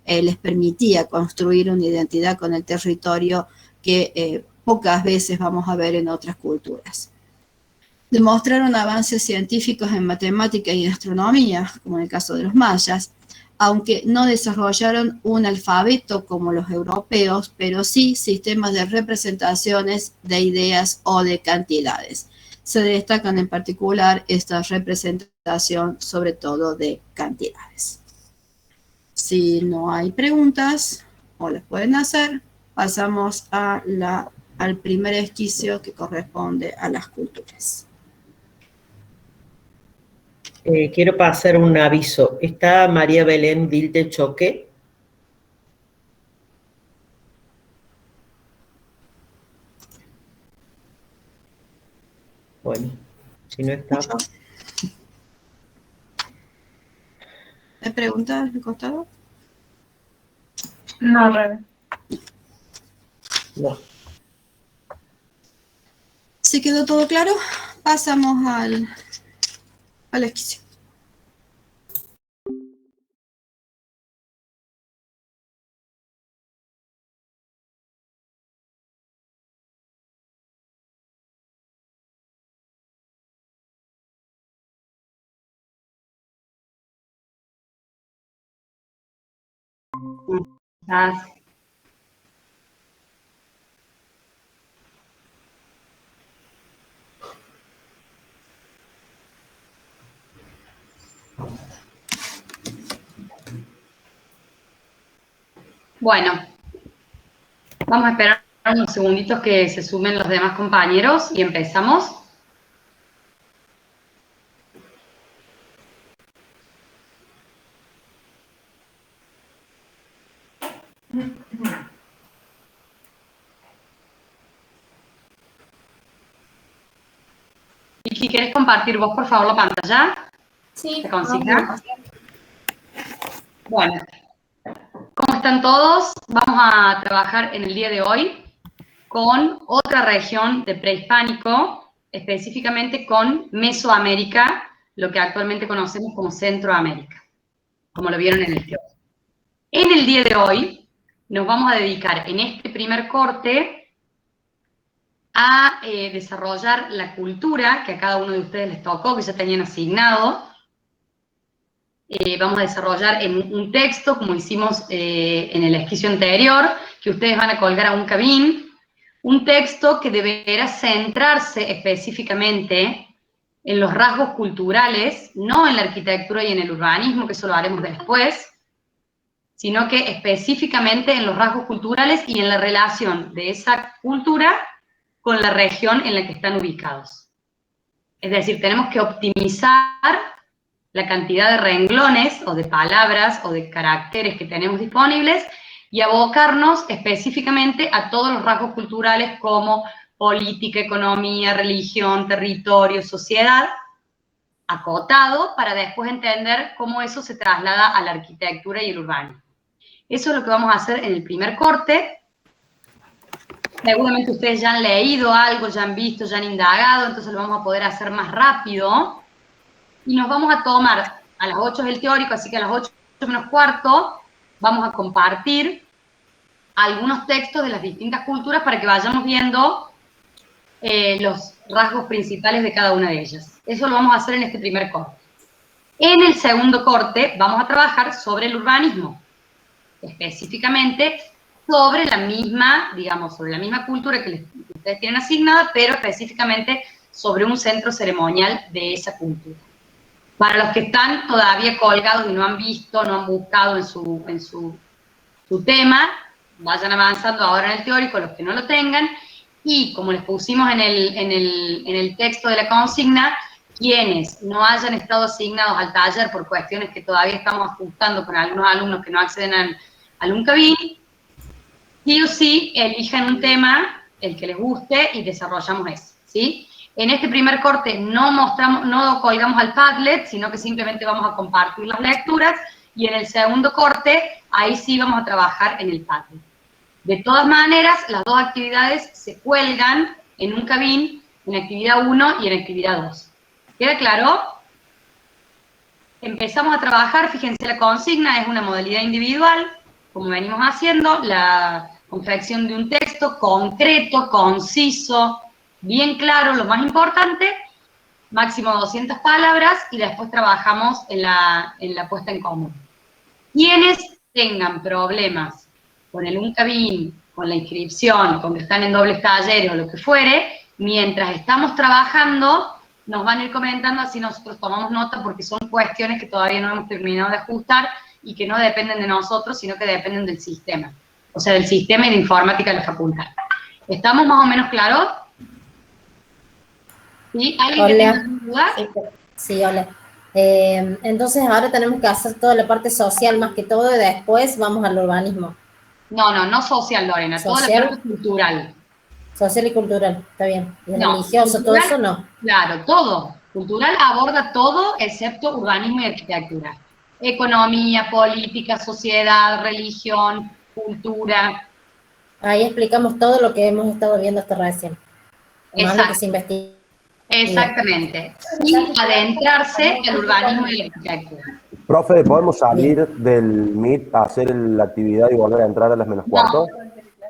les permitía construir una identidad con el territorio que pocas veces vamos a ver en otras culturas. Demostraron avances científicos en matemática y en astronomía, como en el caso de los mayas, aunque no desarrollaron un alfabeto como los europeos, pero sí sistemas de representaciones de ideas o de cantidades. Se destacan en particular esta representación, sobre todo de cantidades. Si no hay preguntas, o las pueden hacer, pasamos al primer esquicio que corresponde a las culturas. Quiero pasar un aviso. ¿Está María Belén Vilde Choque? Bueno, si no está... ¿Hay preguntas al costado? No, Rebe. No. ¿Se quedó todo claro? Pasamos al esquicio. Gracias. Bueno, vamos a esperar unos segunditos que se sumen los demás compañeros y empezamos. Vicky, ¿quieres compartir vos, por favor, la pantalla? Sí. ¿Se consigna? Bueno, ¿cómo están todos? Vamos a trabajar en el día de hoy con otra región de prehispánico, específicamente con Mesoamérica, lo que actualmente conocemos como Centroamérica, como lo vieron en el teórico. En el día de hoy nos vamos a dedicar en este primer corte a desarrollar la cultura que a cada uno de ustedes les tocó, que ya tenían asignado. Vamos a desarrollar en un texto, como hicimos en el esquicio anterior, que ustedes van a colgar a un cabín, un texto que deberá centrarse específicamente en los rasgos culturales, no en la arquitectura y en el urbanismo, que eso lo haremos después, sino que específicamente en los rasgos culturales y en la relación de esa cultura con la región en la que están ubicados. Es decir, tenemos que optimizar la cantidad de renglones o de palabras o de caracteres que tenemos disponibles y abocarnos específicamente a todos los rasgos culturales como política, economía, religión, territorio, sociedad, acotado para después entender cómo eso se traslada a la arquitectura y el urbanismo. Eso es lo que vamos a hacer en el primer corte. Seguramente ustedes ya han leído algo, ya han visto, ya han indagado, entonces lo vamos a poder hacer más rápido. Y nos vamos a tomar, a las 8 es el teórico, así que a las 8 menos cuarto vamos a compartir algunos textos de las distintas culturas para que vayamos viendo los rasgos principales de cada una de ellas. Eso lo vamos a hacer en este primer corte. En el segundo corte vamos a trabajar sobre el urbanismo, específicamente sobre la misma, digamos, sobre la misma cultura que ustedes tienen asignada, pero específicamente sobre un centro ceremonial de esa cultura. Para los que están todavía colgados y no han visto, no han buscado en su tema, vayan avanzando ahora en el teórico, los que no lo tengan, y como les pusimos en el texto de la consigna, quienes no hayan estado asignados al taller por cuestiones que todavía estamos ajustando con algunos alumnos que no acceden al UNCABIN, sí o sí elijan un tema, el que les guste, y desarrollamos ese, ¿sí? En este primer corte no colgamos al Padlet, sino que simplemente vamos a compartir las lecturas, y en el segundo corte, ahí sí vamos a trabajar en el Padlet. De todas maneras, las dos actividades se cuelgan en un cabín, en actividad 1 y en actividad 2. ¿Queda claro? Empezamos a trabajar, fíjense, la consigna es una modalidad individual, como venimos haciendo, la confección de un texto concreto, conciso, bien claro, lo más importante, máximo 200 palabras, y después trabajamos en la puesta en común. Quienes tengan problemas con el UNCABIN, con la inscripción, con que están en dobles talleres o lo que fuere, mientras estamos trabajando, nos van a ir comentando, así nosotros tomamos nota, porque son cuestiones que todavía no hemos terminado de ajustar y que no dependen de nosotros, sino que dependen del sistema. O sea, del sistema y de informática de la facultad. ¿Estamos más o menos claros? ¿Sí? ¿Alguien que tenga dudas? Sí, hola. Entonces ahora tenemos que hacer toda la parte social más que todo y después vamos al urbanismo. No social, Lorena, ¿Social? toda la parte cultural. Social y cultural, está bien. ¿Y No, religioso, todo eso no? Claro, todo. Cultural aborda todo excepto urbanismo y arquitectura. Economía, política, sociedad, religión, cultura. Ahí explicamos todo lo que hemos estado viendo hasta recién. Más lo que se investiga. Exactamente. Sin adentrarse al urbanismo y la arquitectura. Profe, ¿podemos salir del Meet a hacer la actividad y volver a entrar a las -4?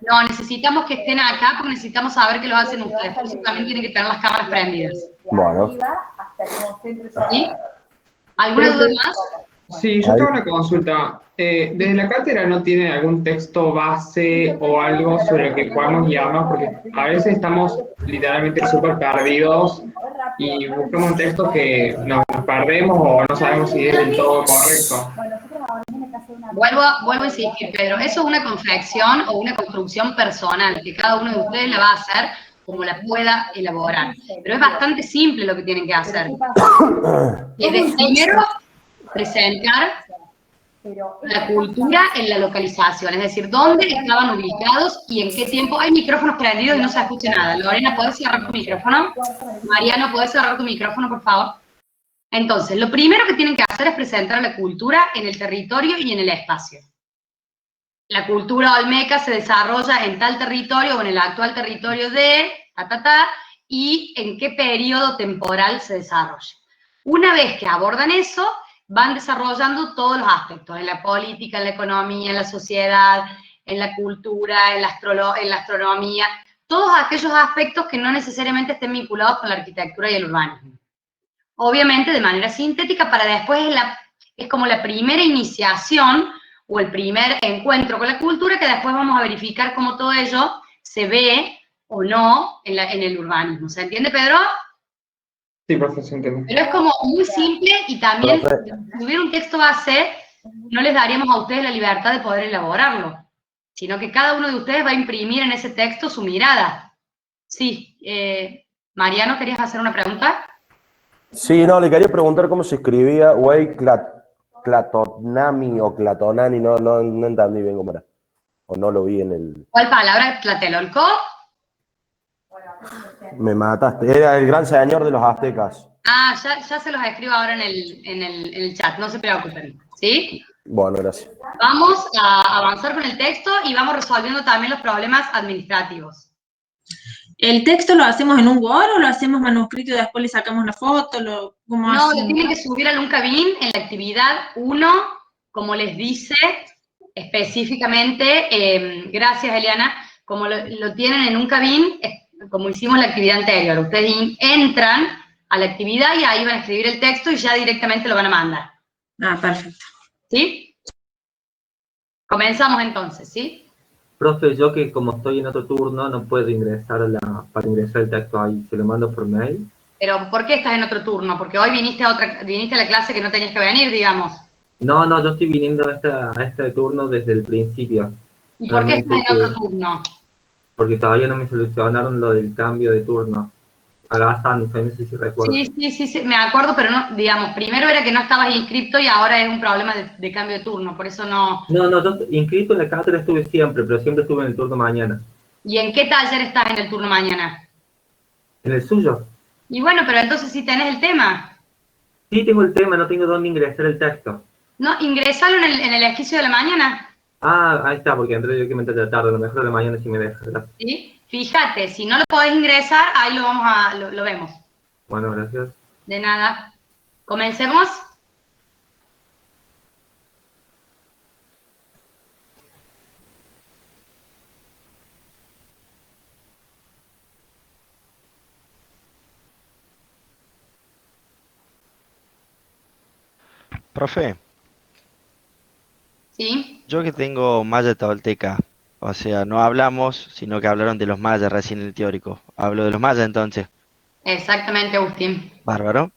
No, necesitamos que estén acá porque necesitamos saber que lo hacen ustedes. Por eso también tienen que tener las cámaras prendidas. Bueno. ¿Sí? ¿Alguna duda más? Sí, yo tengo una consulta. ¿Desde la cátedra no tienen algún texto base o algo sobre lo que podamos guiarnos? Porque a veces estamos literalmente súper perdidos y buscamos un texto que nos perdemos o no sabemos si es del todo correcto. Vuelvo a insistir, Pedro, eso es una confección o una construcción personal, que cada uno de ustedes la va a hacer como la pueda elaborar. Pero es bastante simple lo que tienen que hacer. Primero, presentar la cultura en la localización, es decir, dónde estaban ubicados y en qué tiempo. Hay micrófonos prendidos y no se escucha nada. Lorena, ¿puedes cerrar tu micrófono? Mariano, ¿puedes cerrar tu micrófono, por favor? Entonces, lo primero que tienen que hacer es presentar la cultura en el territorio y en el espacio. La cultura olmeca se desarrolla en tal territorio o en el actual territorio de y en qué periodo temporal se desarrolla. Una vez que abordan eso, van desarrollando todos los aspectos, en la política, en la economía, en la sociedad, en la cultura, en la astronomía, todos aquellos aspectos que no necesariamente estén vinculados con la arquitectura y el urbanismo. Obviamente de manera sintética, para después es como la primera iniciación o el primer encuentro con la cultura, que después vamos a verificar cómo todo ello se ve o no en el urbanismo. ¿Se entiende, Pedro? Sí, profesor, entiendo. Pero es como muy simple y también, si hubiera un texto base, no les daríamos a ustedes la libertad de poder elaborarlo, sino que cada uno de ustedes va a imprimir en ese texto su mirada. Sí, Mariano, ¿querías hacer una pregunta? Sí, no, le quería preguntar cómo se escribía Wei Clatonami o Clatonani, no entendí bien cómo era. O no lo vi en el... ¿Cuál palabra? ¿Tlatelolco? Me mataste. Era el gran señor de los aztecas. Ah, ya se los escribo ahora en el chat, no se preocupen, ¿sí? Bueno, gracias. Vamos a avanzar con el texto y vamos resolviendo también los problemas administrativos. ¿El texto lo hacemos en un Word o lo hacemos manuscrito y después le sacamos la foto? ¿Cómo No, hacemos? lo tienen que subir al UNCABIN en la actividad 1, como les dice específicamente, gracias Eliana, como lo tienen en UNCABIN, como hicimos la actividad anterior. Ustedes entran a la actividad y ahí van a escribir el texto y ya directamente lo van a mandar. Ah, perfecto. ¿Sí? Comenzamos entonces, ¿sí? Profe, yo que como estoy en otro turno no puedo ingresar para ingresar el texto ahí, ¿se lo mando por mail? Pero, ¿por qué estás en otro turno? Porque hoy viniste a la clase que no tenías que venir, digamos. No, yo estoy viniendo a este turno desde el principio. ¿Y por qué estás en otro turno? Porque todavía no me solucionaron lo del cambio de turno. Agazán, no sé si recuerdo. Sí, me acuerdo, pero no, digamos, primero era que no estabas inscripto y ahora es un problema de cambio de turno, por eso no. No, yo inscrito en la cátedra estuve siempre, pero siempre estuve en el turno mañana. ¿Y en qué taller estás en el turno mañana? ¿En el suyo? Y bueno, pero entonces sí tenés el tema. Sí, tengo el tema, no tengo dónde ingresar el texto. No, ingresalo en el ejercicio de la mañana. Ah, ahí está, porque entré directamente de la tarde, a lo mejor de la mañana si me deja. Gracias. ¿Sí? Fíjate, si no lo podés ingresar, ahí lo vemos. Bueno, gracias. De nada. ¿Comencemos? Profe, Sí. yo que tengo maya tolteca, o sea, no hablamos, sino que hablaron de los mayas recién en el teórico. Hablo de los mayas entonces. Exactamente, Agustín. Bárbaro.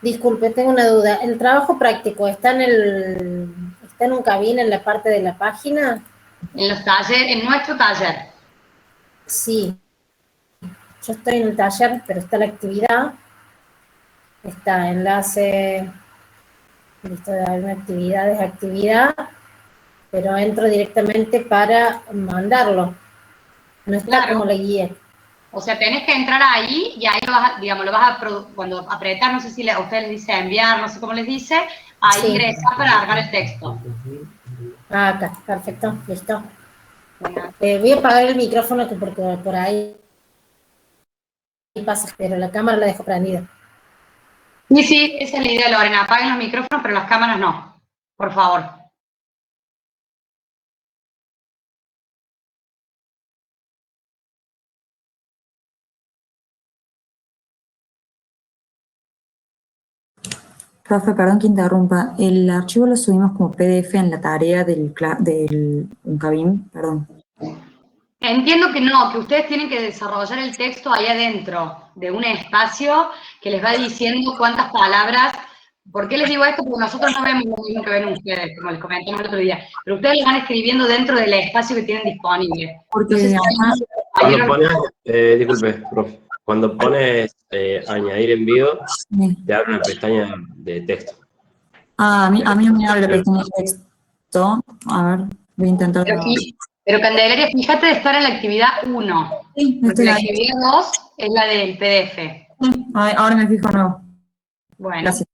Disculpe, tengo una duda. ¿El trabajo práctico está en un cabin en la parte de la página? En los talleres, en nuestro taller. Sí. Yo estoy en el taller, pero está la actividad. Está enlace, listo de alguna actividad, pero entro directamente para mandarlo. No está Claro. como la guía. O sea, tenés que entrar ahí y ahí cuando apretar, no sé si a ustedes les dice enviar, no sé cómo les dice, ahí Sí. ingresar para armar el texto. Ah, acá, perfecto, listo. Voy a apagar el micrófono porque por ahí pasa, pero la cámara la dejo prendida. Sí, esa es la idea, Lorena. Apaguen los micrófonos, pero las cámaras no. Por favor. Profe, perdón que interrumpa. El archivo lo subimos como PDF en la tarea del Uncabim, perdón. Entiendo que no, que ustedes tienen que desarrollar el texto ahí adentro de un espacio que les va diciendo cuántas palabras. ¿Por qué les digo esto? Porque nosotros no vemos lo mismo que ven ustedes, como les comentamos el otro día. Pero ustedes lo van escribiendo dentro del espacio que tienen disponible. Porque No sé si Cuando pones, disculpe, profe, cuando pones añadir envío, te abre una pestaña de texto. a mí no me abre la pestaña de texto. A ver, voy a intentar. Pero Candelaria, fíjate de estar en la actividad 1. Sí, Porque estoy la ahí. actividad 2 es la del PDF. Sí, ahora me fijo de nuevo. Bueno. Gracias.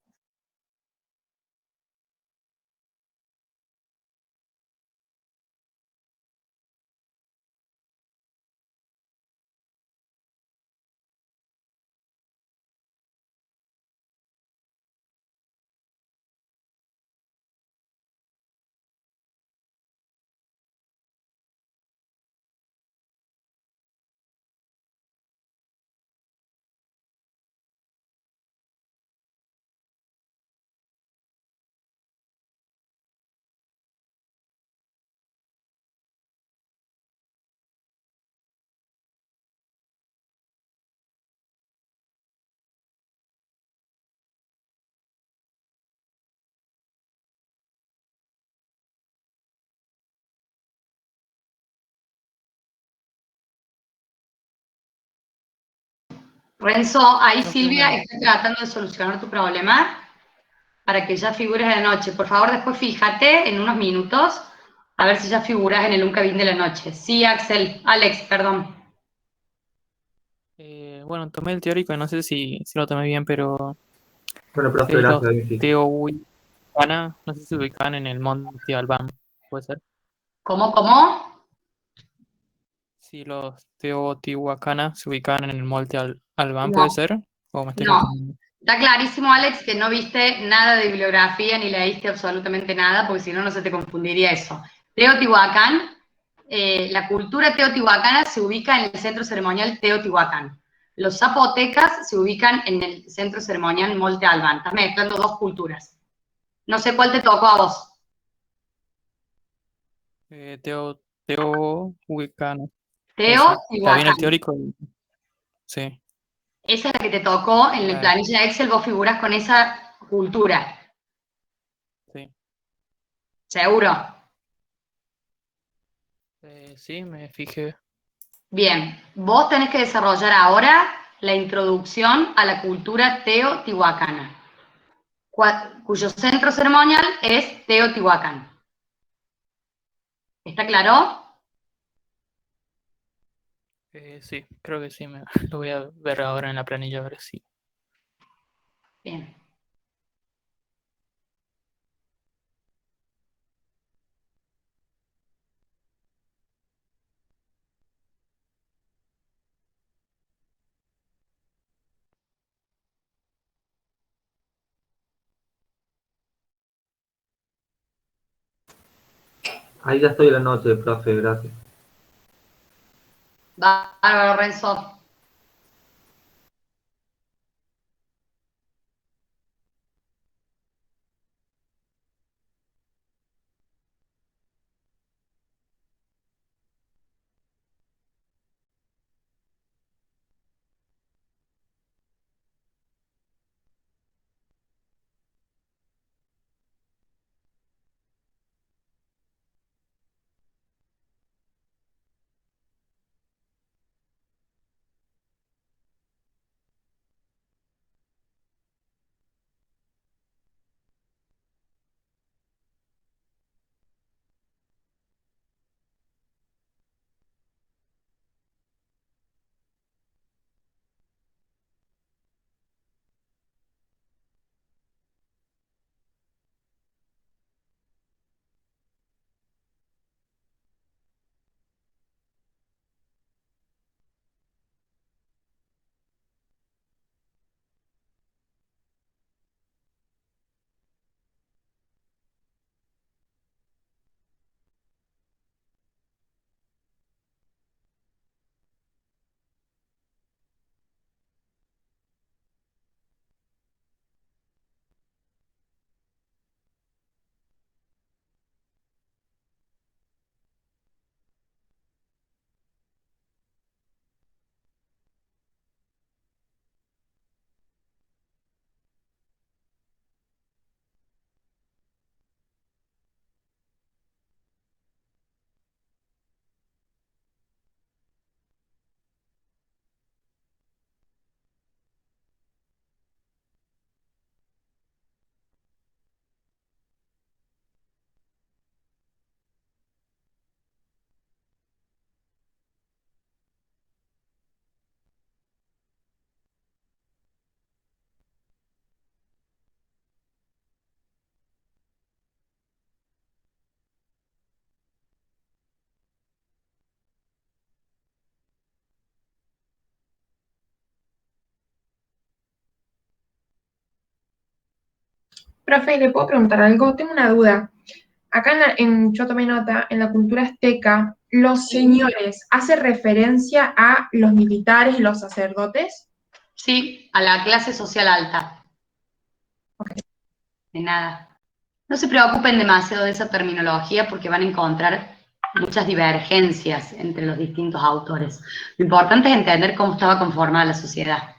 Renzo, ahí Silvia está tratando de solucionar tu problema para que ya figures de noche. Por favor, después fíjate en unos minutos a ver si ya figuras en el Uncabim de la noche. Sí, Alex, perdón. Bueno, tomé el teórico y no sé si lo tomé bien, pero Bueno, profe, los gracias. Teotihuacana, no sé si se ubican en el monte Albán, ¿puede ser? ¿Cómo? Si los Teotihuacana se ubican en el monte Albán, No. ¿puede ser? ¿O me estoy No. confundiendo? Está clarísimo, Alex, que no viste nada de bibliografía ni leíste absolutamente nada, porque si no, no se te confundiría eso. Teotihuacán la cultura teotihuacana se ubica en el centro ceremonial Teotihuacán. Los zapotecas se ubican en el centro ceremonial Monte Albán. Estás mezclando dos culturas. No sé cuál te tocó a vos. Teotihuacán. Está bien el Teotihuacán. teórico. Sí. Esa es la que te tocó en la Claro. planilla Excel, vos figurás con esa cultura. Sí. ¿Seguro? Sí, me fijé. Bien, vos tenés que desarrollar ahora la introducción a la cultura teotihuacana, cuyo centro ceremonial es Teotihuacán. ¿Está claro? Sí, creo que sí. Lo voy a ver ahora en la planilla, a ver si. Bien. Ahí ya estoy en la noche, profe, gracias. Bárbaro, Renzo. Profe, ¿le puedo preguntar algo? Tengo una duda. Acá yo tomé nota, en la cultura azteca, ¿los señores hace referencia a los militares y los sacerdotes? Sí, a la clase social alta. De nada. No se preocupen demasiado de esa terminología porque van a encontrar muchas divergencias entre los distintos autores. Lo importante es entender cómo estaba conformada la sociedad.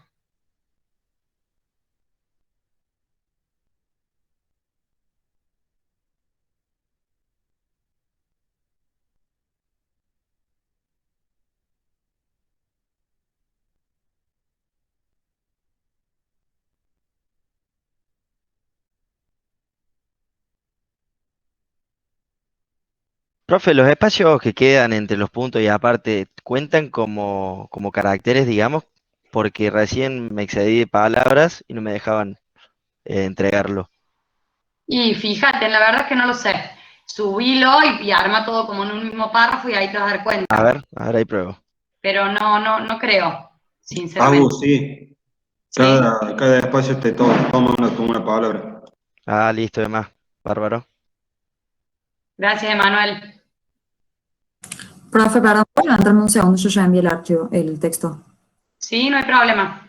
Profe, los espacios que quedan entre los puntos y aparte cuentan como caracteres, digamos, porque recién me excedí de palabras y no me dejaban entregarlo. Y fíjate, la verdad es que no lo sé. Subilo y arma todo como en un mismo párrafo y ahí te vas a dar cuenta. A ver, ahí pruebo. Pero no creo, sinceramente. Sí. Cada espacio te toma como una palabra. Ah, listo, demás. Bárbaro. Gracias, Emanuel. Profe, perdón, ¿puedo levantarme un segundo? Yo ya envié el archivo, el texto. Sí, no hay problema.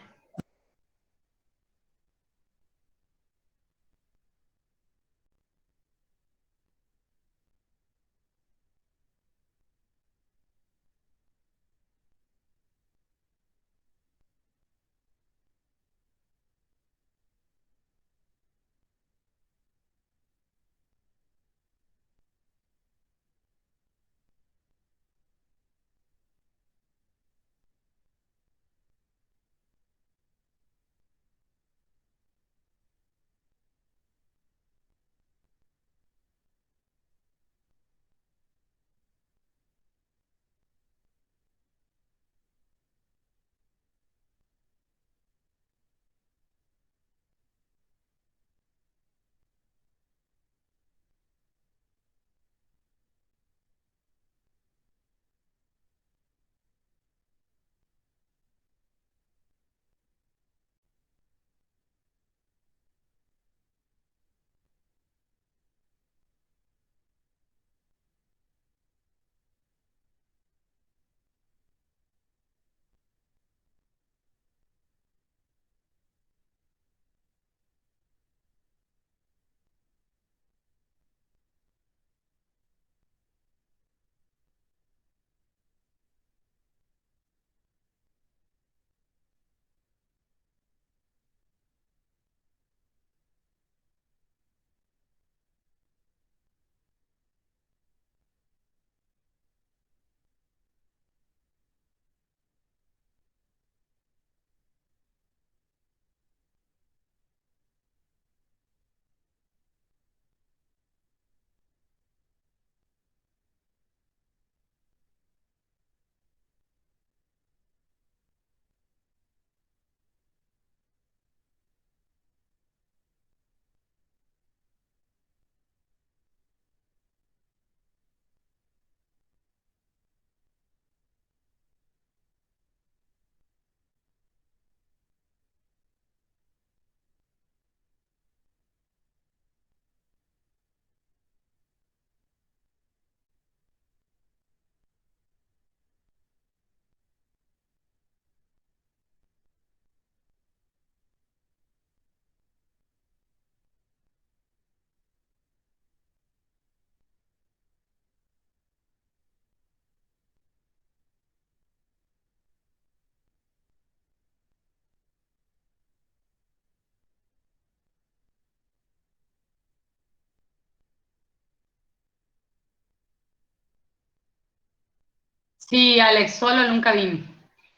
Sí, Alex, solo nunca vi.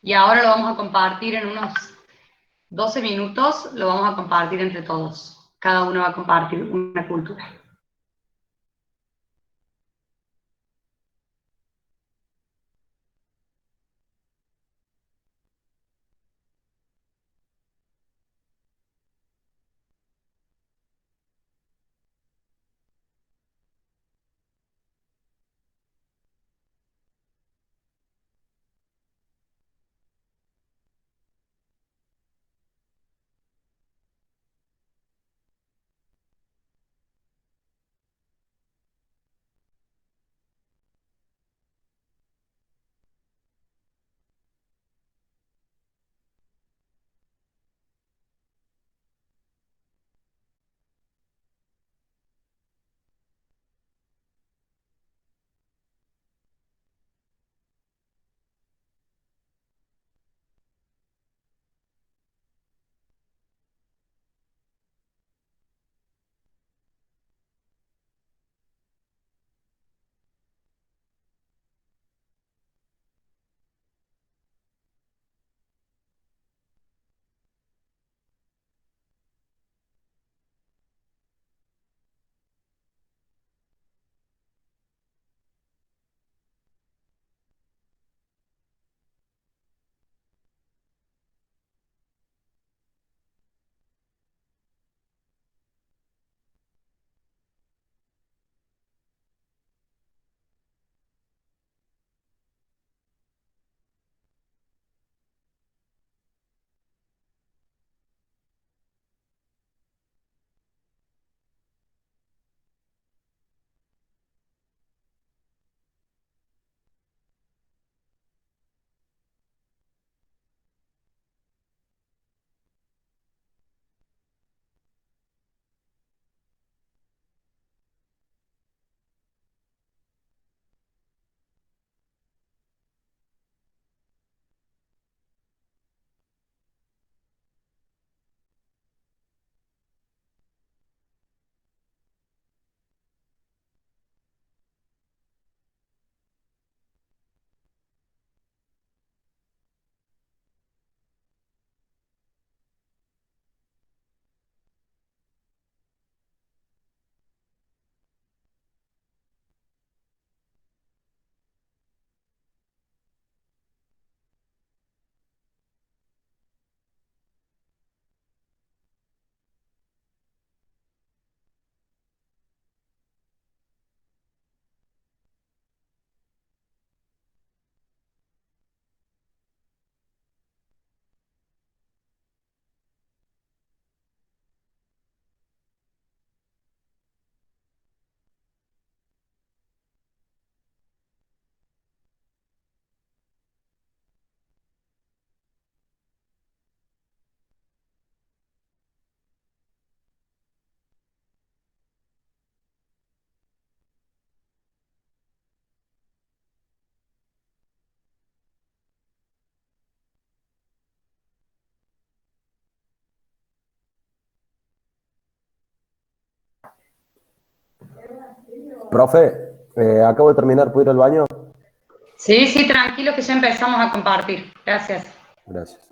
Y ahora lo vamos a compartir en unos 12 minutos, lo vamos a compartir entre todos. Cada uno va a compartir una cultura. Profe, acabo de terminar, ¿puedo ir al baño? Sí, sí, tranquilo que ya empezamos a compartir. Gracias. Gracias.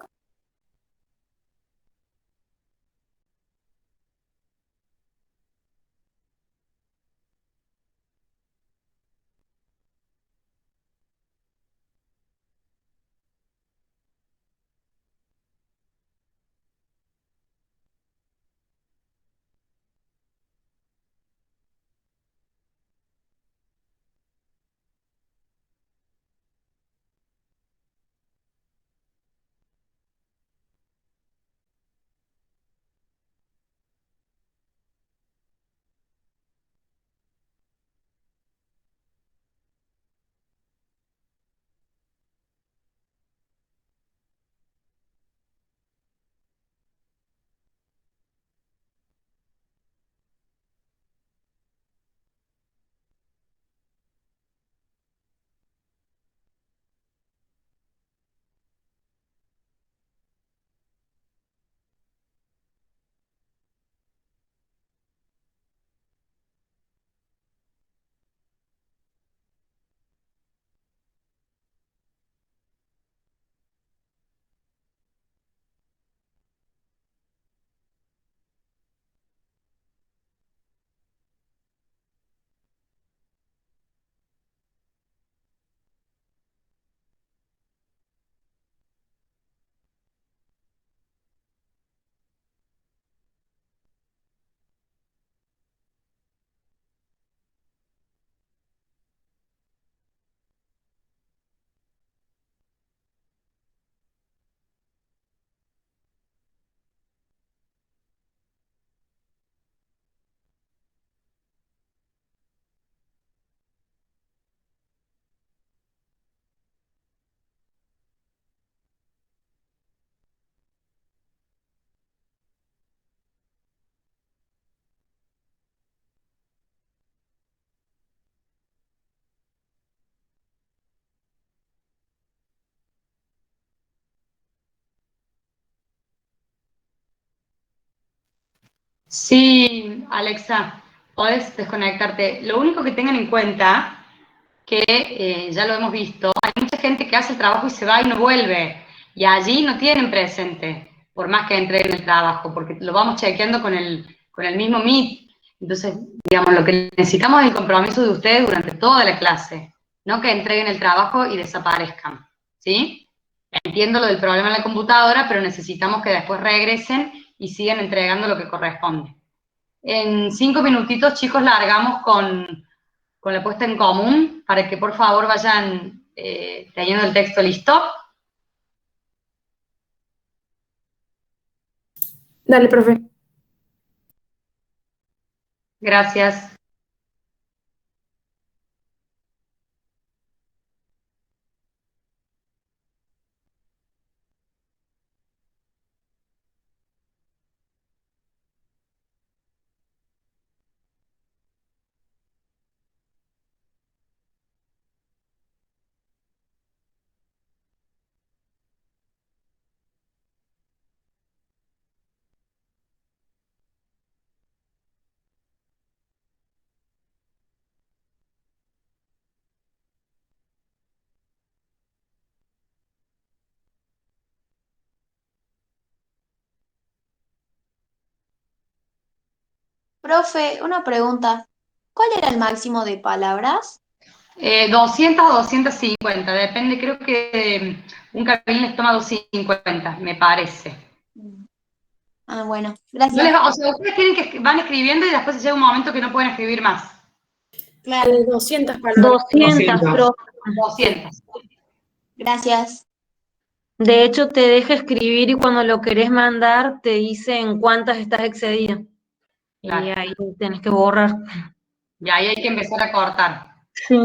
Sí, Alexa, podés desconectarte. Lo único que tengan en cuenta, que ya lo hemos visto, hay mucha gente que hace el trabajo y se va y no vuelve. Y allí no tienen presente, por más que entreguen el trabajo, porque lo vamos chequeando con el mismo Meet. Entonces, digamos, lo que necesitamos es el compromiso de ustedes durante toda la clase, no que entreguen el trabajo y desaparezcan, ¿sí? Entiendo lo del problema en la computadora, pero necesitamos que después regresen y sigan entregando lo que corresponde. En 5 minutitos, chicos, largamos con la puesta en común para que por favor vayan teniendo el texto listo. Dale, profe. Gracias. Profe, una pregunta. ¿Cuál era el máximo de palabras? 200 o 250, depende, creo que un cabín les toma 250, me parece. Ah, bueno, No les gracias. va, o sea, ustedes tienen que van escribiendo y después llega un momento que no pueden escribir más. Claro. 200 palabras. 200, profe. 200. Gracias. De hecho, te deja escribir y cuando lo querés mandar te dice en cuántas estás excedida. Y Claro. ahí tenés que borrar. Y ahí hay que empezar a cortar. Sí.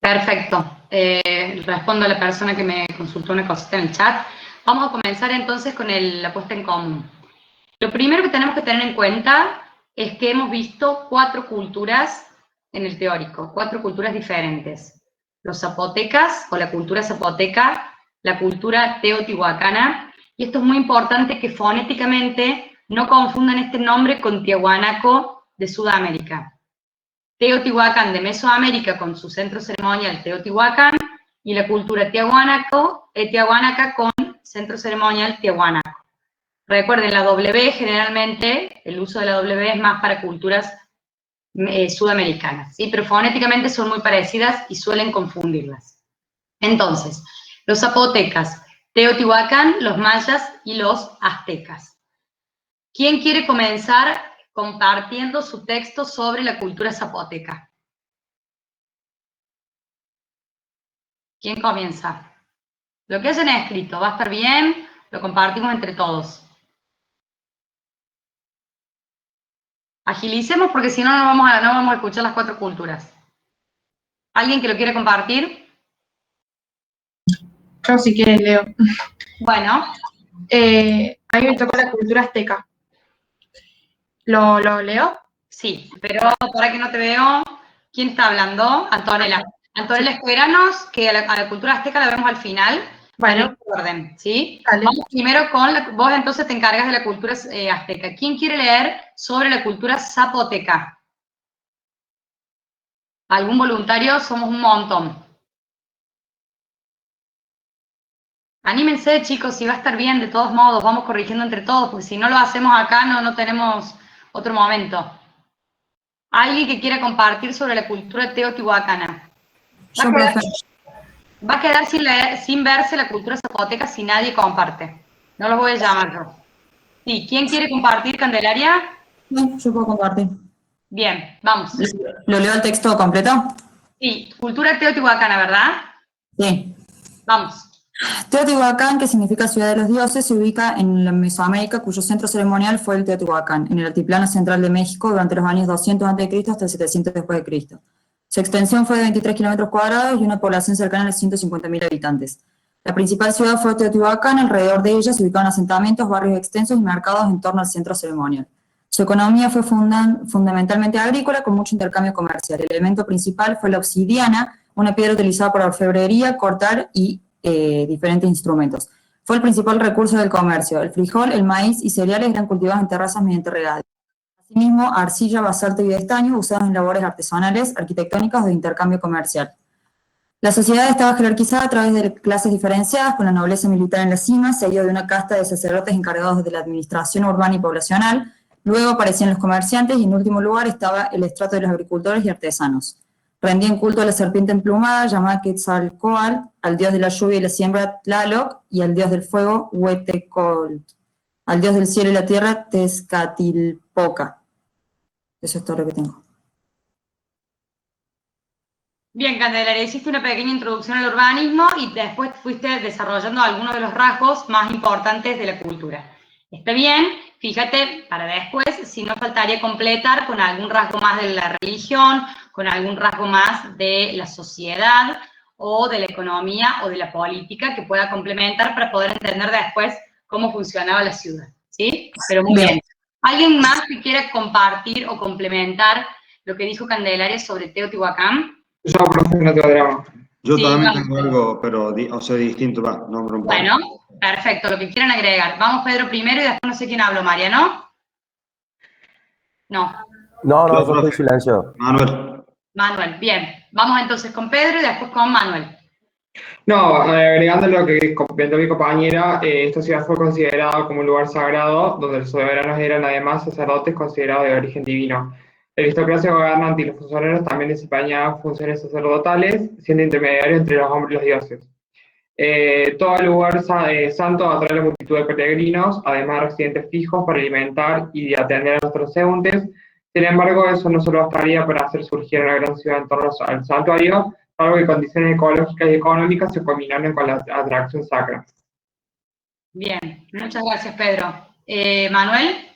Perfecto. Respondo a la persona que me consultó una cosita en el chat. Vamos a comenzar entonces con la puesta en común. Lo primero que tenemos que tener en cuenta es que hemos visto 4 culturas en el teórico, 4 culturas diferentes. Los zapotecas o la cultura zapoteca, la cultura teotihuacana, y esto es muy importante que fonéticamente no confundan este nombre con Tiahuanaco de Sudamérica. Teotihuacán de Mesoamérica con su centro ceremonial Teotihuacán y la cultura tiahuanaca con centro ceremonial Tiahuanaco. Recuerden, la W generalmente, el uso de la W es más para culturas sudamericanas, ¿sí? Pero fonéticamente son muy parecidas y suelen confundirlas. Entonces, los zapotecas, Teotihuacán, los mayas y los aztecas. ¿Quién quiere comenzar compartiendo su texto sobre la cultura zapoteca? ¿Quién comienza? Lo que hayan escrito, va a estar bien, lo compartimos entre todos. Agilicemos porque si no, no vamos a escuchar las 4 culturas. ¿Alguien que lo quiere compartir? Yo si quieres leo. Bueno. A mí me tocó la cultura azteca. ¿Lo leo? Sí, pero para que no te veo, ¿quién está hablando? Antonella. Antonella Escueranos, que a la cultura azteca la vemos al final. Bueno, orden, ¿sí? Vale. Vamos primero con vos entonces te encargas de la cultura azteca. ¿Quién quiere leer sobre la cultura zapoteca? ¿Algún voluntario? Somos un montón. Anímense, chicos, si va a estar bien, de todos modos, vamos corrigiendo entre todos, porque si no lo hacemos acá, no tenemos otro momento. ¿Alguien que quiera compartir sobre la cultura teotihuacana? Va a quedar sin verse la cultura zapoteca si nadie comparte. No los voy a llamar yo. Sí, ¿quién quiere compartir, Candelaria? Sí, yo puedo compartir. Bien, vamos. ¿Lo leo el texto completo? Sí, cultura teotihuacana, ¿verdad? Sí. Vamos. Teotihuacán, que significa ciudad de los dioses, se ubica en la Mesoamérica, cuyo centro ceremonial fue el Teotihuacán, en el altiplano central de México durante los años 200 a.C. hasta el 700 después de Cristo. Su extensión fue de 23 kilómetros cuadrados y una población cercana a los 150.000 habitantes. La principal ciudad fue Teotihuacán, alrededor de ella se ubicaban asentamientos, barrios extensos y mercados en torno al centro ceremonial. Su economía fue fundamentalmente agrícola, con mucho intercambio comercial. El elemento principal fue la obsidiana, una piedra utilizada para orfebrería, cortar y diferentes instrumentos. Fue el principal recurso del comercio. El frijol, el maíz y cereales eran cultivados en terrazas mediante regadío. Asimismo, arcilla, basalto y estaño usados en labores artesanales, arquitectónicas o de intercambio comercial. La sociedad estaba jerarquizada a través de clases diferenciadas, con la nobleza militar en la cima, seguido de una casta de sacerdotes encargados de la administración urbana y poblacional. Luego aparecían los comerciantes y en último lugar estaba el estrato de los agricultores y artesanos. Rendían culto a la serpiente emplumada llamada Quetzalcóatl, al dios de la lluvia y la siembra Tlaloc y al dios del fuego Huetecoatl, al dios del cielo y la tierra Tezcatilpoca. Eso es todo lo que tengo. Bien, Candelaria, hiciste una pequeña introducción al urbanismo y después fuiste desarrollando algunos de los rasgos más importantes de la cultura. Está bien, fíjate, para después, si no faltaría completar con algún rasgo más de la religión, con algún rasgo más de la sociedad o de la economía o de la política que pueda complementar para poder entender después cómo funcionaba la ciudad, ¿sí? Pero muy bien. ¿Alguien más que quiera compartir o complementar lo que dijo Candelaria sobre Teotihuacán? Yo, profe, no tengo drama. Yo Sí, también vamos. tengo algo, pero distinto, va, no me rompo. Bueno, perfecto, lo que quieran agregar. Vamos Pedro primero y después no sé quién habló, María, ¿no? No. No, yo estoy silenciado. Manuel, bien. Vamos entonces con Pedro y después con Manuel. No, agregando lo que comentó mi compañera, esta ciudad fue considerada como un lugar sagrado, donde los soberanos eran además sacerdotes considerados de origen divino. La aristocracia gobernante y los funcionarios también desempeñaban funciones sacerdotales, siendo intermediarios entre los hombres y los dioses. Todo el lugar santo atrae a la multitud de peregrinos, además de residentes fijos para alimentar y atender a los transeúntes. Sin embargo, eso no solo bastaría para hacer surgir una gran ciudad en torno al santuario, algo que condiciones ecológicas y económicas se combinaron con la atracción sacra. Bien, muchas gracias, Pedro. Manuel.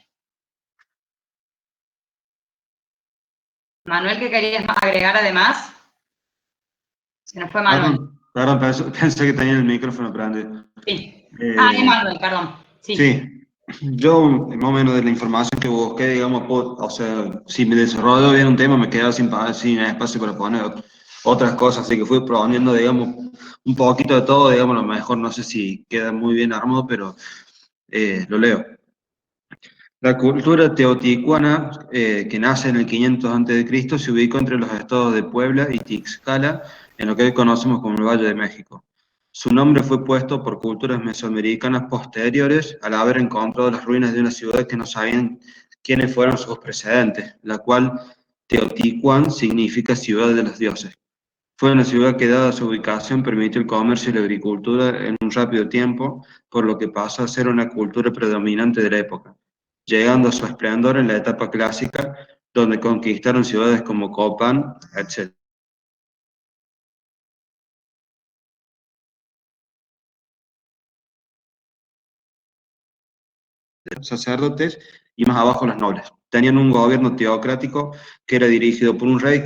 Manuel, ¿qué querías agregar además? Se nos fue Manuel. Perdón, pensé que tenía el micrófono prendido. Sí. Es Manuel, perdón. Sí. Yo, más o menos de la información que busqué, digamos, o sea, si me desarrollo bien un tema, me quedaba sin espacio para poner otras cosas, así que fui poniendo, digamos, un poquito de todo, digamos, a lo mejor no sé si queda muy bien armado, pero lo leo. La cultura teotihuacana, que nace en el 500 a.C., se ubicó entre los estados de Puebla y Tlaxcala, en lo que hoy conocemos como el Valle de México. Su nombre fue puesto por culturas mesoamericanas posteriores al haber encontrado las ruinas de una ciudad que no sabían quiénes fueron sus precedentes, la cual Teotihuacán significa ciudad de los dioses. Fue una ciudad que, dada su ubicación, permitió el comercio y la agricultura en un rápido tiempo, por lo que pasó a ser una cultura predominante de la época, llegando a su esplendor en la etapa clásica, donde conquistaron ciudades como Copán, etc. Sacerdotes y más abajo los nobles. Tenían un gobierno teocrático que era dirigido por un rey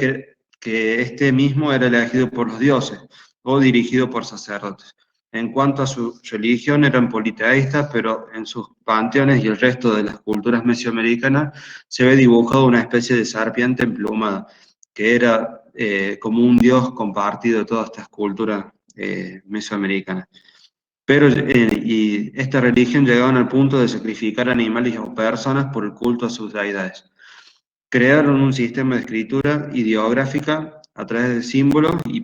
que este mismo era elegido por los dioses o dirigido por sacerdotes. En cuanto a su religión, eran politeístas, pero en sus panteones y el resto de las culturas mesoamericanas se ve dibujado una especie de serpiente emplumada, que era como un dios compartido de todas estas culturas mesoamericanas. Pero y esta religión llegaban al punto de sacrificar animales o personas por el culto a sus deidades. Crearon un sistema de escritura ideográfica a través de símbolos y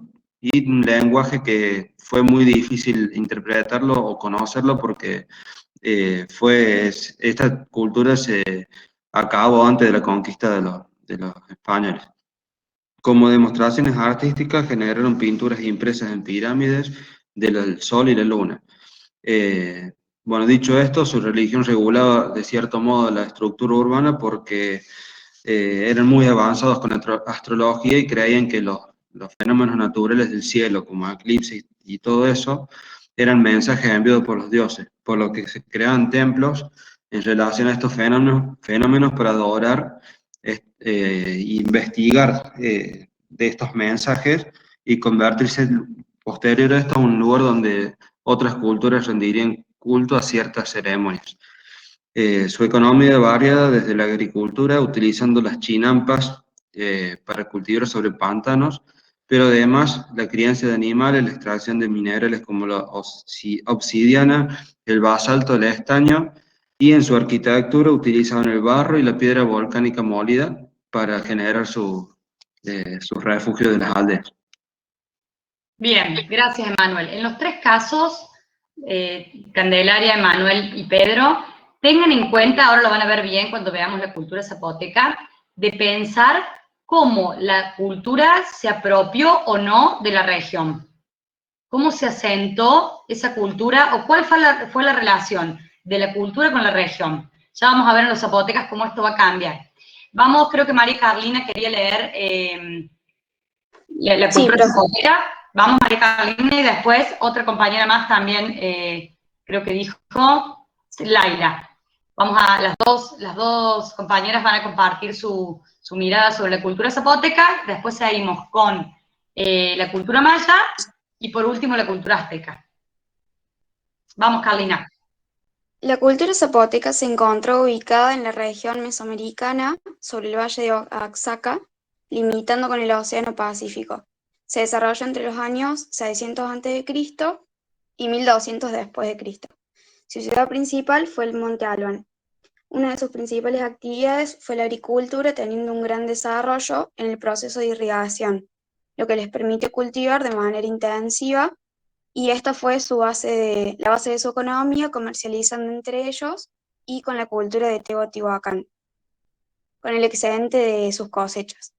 un lenguaje que fue muy difícil interpretarlo o conocerlo porque esta cultura se acabó antes de la conquista de los españoles. Como demostraciones artísticas generaron pinturas impresas en pirámides del sol y la luna. Bueno, dicho esto, su religión regulaba de cierto modo la estructura urbana porque eran muy avanzados con la astrología y creían que los fenómenos naturales del cielo, como eclipses y todo eso, eran mensajes enviados por los dioses, por lo que se creaban templos en relación a estos fenómenos para adorar e investigar de estos mensajes y convertirse posterior a esto a un lugar donde otras culturas rendirían culto a ciertas ceremonias. Su economía varía desde la agricultura, utilizando las chinampas para cultivar sobre pantanos, pero además la crianza de animales, la extracción de minerales como la obsidiana, el basalto, el estaño, y en su arquitectura utilizaban el barro y la piedra volcánica molida para generar sus refugios de las aldeas. Bien, gracias, Emanuel. En los tres casos, Candelaria, Emanuel y Pedro, tengan en cuenta, ahora lo van a ver bien cuando veamos la cultura zapoteca, de pensar cómo la cultura se apropió o no de la región. Cómo se asentó esa cultura o cuál fue la relación de la cultura con la región. Ya vamos a ver en los zapotecas cómo esto va a cambiar. Vamos, creo que María Carlina quería leer la cultura zapoteca. Vamos, María Carlina, y después otra compañera más también, creo que dijo, Laila. Vamos a, las dos compañeras van a compartir su mirada sobre la cultura zapoteca, después seguimos con la cultura maya, y por último la cultura azteca. Vamos, Carlina. La cultura zapoteca se encontró ubicada en la región mesoamericana, sobre el valle de Oaxaca, limitando con el Océano Pacífico. Se desarrolló entre los años 600 a.C. y 1200 después de Cristo. Su ciudad principal fue el Monte Albán. Una de sus principales actividades fue la agricultura, teniendo un gran desarrollo en el proceso de irrigación, lo que les permite cultivar de manera intensiva, y esta fue la base de su economía, comercializando entre ellos y con la cultura de Teotihuacán, con el excedente de sus cosechas.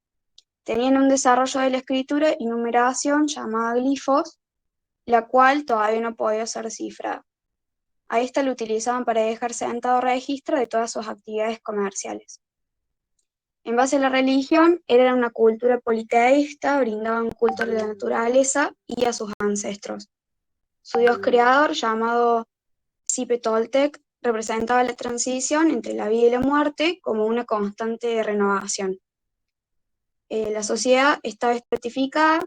Tenían un desarrollo de la escritura y numeración llamada glifos, la cual todavía no podía ser descifrada. A esta lo utilizaban para dejar sentado registro de todas sus actividades comerciales. En base a la religión, era una cultura politeísta, brindaban culto a la naturaleza y a sus ancestros. Su dios creador, llamado Zipetoltec, representaba la transición entre la vida y la muerte como una constante renovación. La sociedad estaba estratificada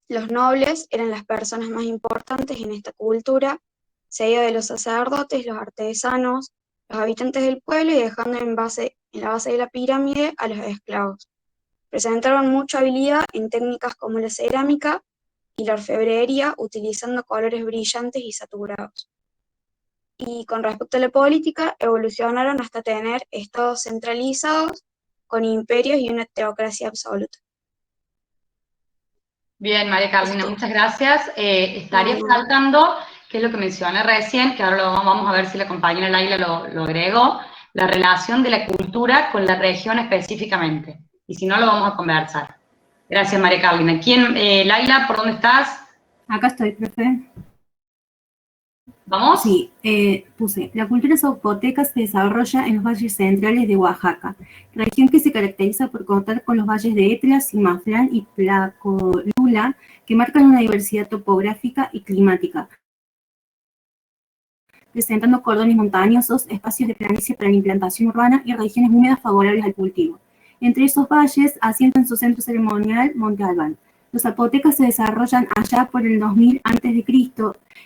Los nobles eran las personas más importantes en esta cultura, seguido de los sacerdotes, los artesanos, los habitantes del pueblo y dejando en la base de la pirámide a los esclavos. Presentaron mucha habilidad en técnicas como la cerámica y la orfebrería, utilizando colores brillantes y saturados. Y con respecto a la política, evolucionaron hasta tener estados centralizados con imperios y una teocracia absoluta. Bien, María Carolina, muchas gracias. Estaría faltando, que es lo que mencioné recién, que ahora vamos a ver si la compañera Laila lo agregó, la relación de la cultura con la región específicamente. Y si no, lo vamos a conversar. Gracias, María Carolina. Laila, ¿por dónde estás? Acá estoy, profe. ¿Vamos? Sí, puse, la cultura zapoteca se desarrolla en los valles centrales de Oaxaca, región que se caracteriza por contar con los valles de Etla, Simaflán y Tlacolula, que marcan una diversidad topográfica y climática, presentando cordones montañosos, espacios de planicie para la implantación urbana y regiones húmedas favorables al cultivo. Entre esos valles asientan su centro ceremonial Monte Albán. Los zapotecas se desarrollan allá por el 2000 a.C.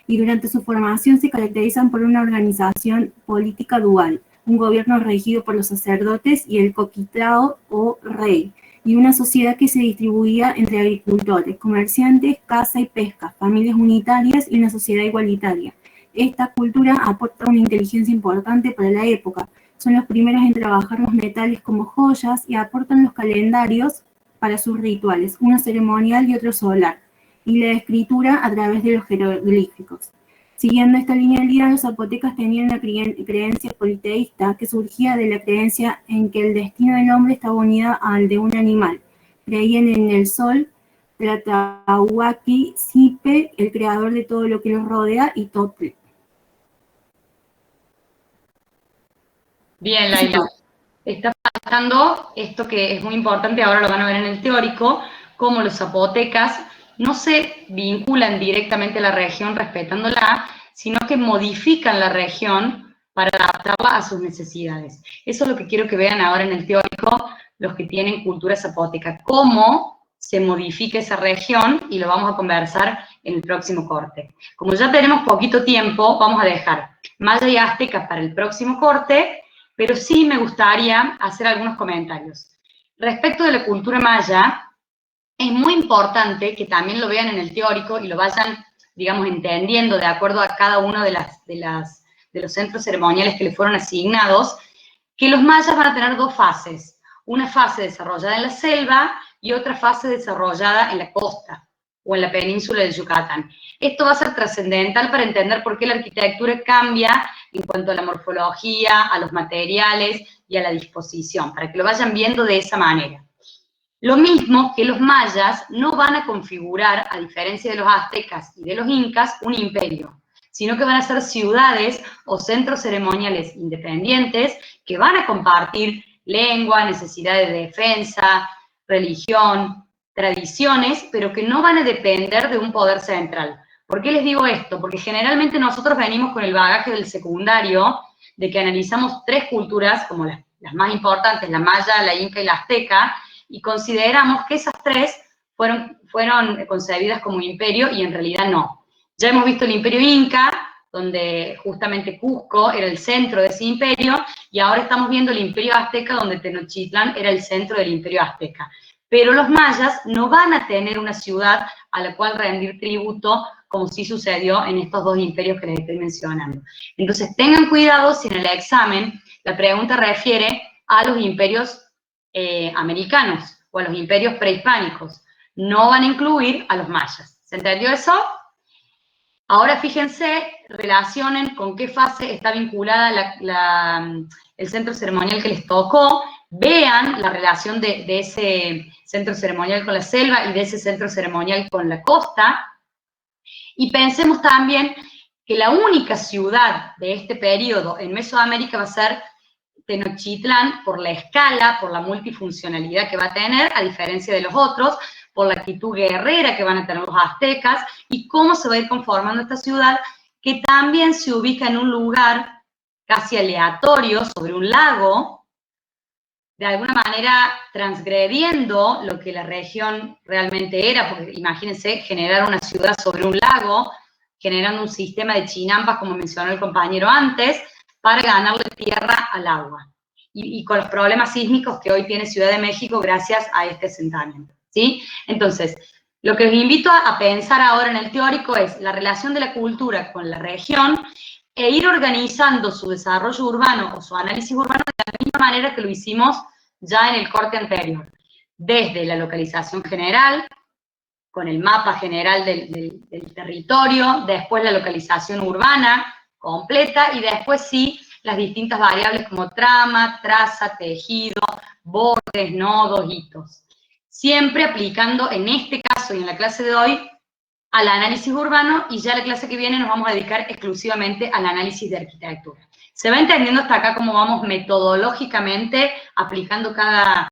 y durante su formación se caracterizan por una organización política dual, un gobierno regido por los sacerdotes y el coquitlao o rey, y una sociedad que se distribuía entre agricultores, comerciantes, caza y pesca, familias unitarias y una sociedad igualitaria. Esta cultura aporta una inteligencia importante para la época. Son los primeros en trabajar los metales como joyas y aportan los calendarios para sus rituales, uno ceremonial y otro solar, y la escritura a través de los jeroglíficos. Siguiendo esta linealidad, los zapotecas tenían una creencia politeísta que surgía de la creencia en que el destino del hombre estaba unido al de un animal. Creían en el sol, Tlahuaquí, Sipe, el creador de todo lo que los rodea, y Totle. Bien, Laila. Está faltando esto que es muy importante, ahora lo van a ver en el teórico, cómo los zapotecas no se vinculan directamente a la región respetándola, sino que modifican la región para adaptarla a sus necesidades. Eso es lo que quiero que vean ahora en el teórico los que tienen cultura zapoteca, cómo se modifica esa región, y lo vamos a conversar en el próximo corte. Como ya tenemos poquito tiempo, vamos a dejar maya y azteca para el próximo corte, pero sí me gustaría hacer algunos comentarios. Respecto de la cultura maya, es muy importante que también lo vean en el teórico y lo vayan, digamos, entendiendo de acuerdo a cada uno de los centros ceremoniales que les fueron asignados, que los mayas van a tener dos fases. Una fase desarrollada en la selva y otra fase desarrollada en la costa o en la península de Yucatán. Esto va a ser trascendental para entender por qué la arquitectura cambia en cuanto a la morfología, a los materiales y a la disposición, para que lo vayan viendo de esa manera. Lo mismo que los mayas no van a configurar, a diferencia de los aztecas y de los incas, un imperio, sino que van a ser ciudades o centros ceremoniales independientes que van a compartir lengua, necesidad de defensa, religión, tradiciones, pero que no van a depender de un poder central. ¿Por qué les digo esto? Porque generalmente nosotros venimos con el bagaje del secundario, de que analizamos tres culturas, como las más importantes, la maya, la inca y la azteca, y consideramos que esas tres fueron concebidas como imperio, y en realidad no. Ya hemos visto el imperio inca, donde justamente Cusco era el centro de ese imperio, y ahora estamos viendo el imperio azteca, donde Tenochtitlán era el centro del imperio azteca. Pero los mayas no van a tener una ciudad a la cual rendir tributo, como sí sucedió en estos dos imperios que les estoy mencionando. Entonces tengan cuidado si en el examen la pregunta refiere a los imperios americanos o a los imperios prehispánicos. No van a incluir a los mayas. ¿Se entendió eso? Ahora fíjense, relacionen con qué fase está vinculada el centro ceremonial que les tocó, vean la relación de ese centro ceremonial con la selva y de ese centro ceremonial con la costa, y pensemos también que la única ciudad de este periodo en Mesoamérica va a ser Tenochtitlán, por la escala, por la multifuncionalidad que va a tener, a diferencia de los otros, por la actitud guerrera que van a tener los aztecas, y cómo se va a ir conformando esta ciudad, que también se ubica en un lugar casi aleatorio, sobre un lago, de alguna manera transgrediendo lo que la región realmente era, porque imagínense generar una ciudad sobre un lago, generando un sistema de chinampas, como mencionó el compañero antes, para ganarle tierra al agua. Y con los problemas sísmicos que hoy tiene Ciudad de México gracias a este asentamiento, ¿sí? Entonces, lo que les invito a pensar ahora en el teórico es la relación de la cultura con la región e ir organizando su desarrollo urbano o su análisis urbano de la misma manera que lo hicimos ya en el corte anterior. Desde la localización general, con el mapa general del territorio, después la localización urbana completa y después sí las distintas variables como trama, traza, tejido, bordes, nodos, hitos. Siempre aplicando, en este caso y en la clase de hoy, al análisis urbano, y ya la clase que viene nos vamos a dedicar exclusivamente al análisis de arquitectura. ¿Se va entendiendo hasta acá cómo vamos metodológicamente aplicando cada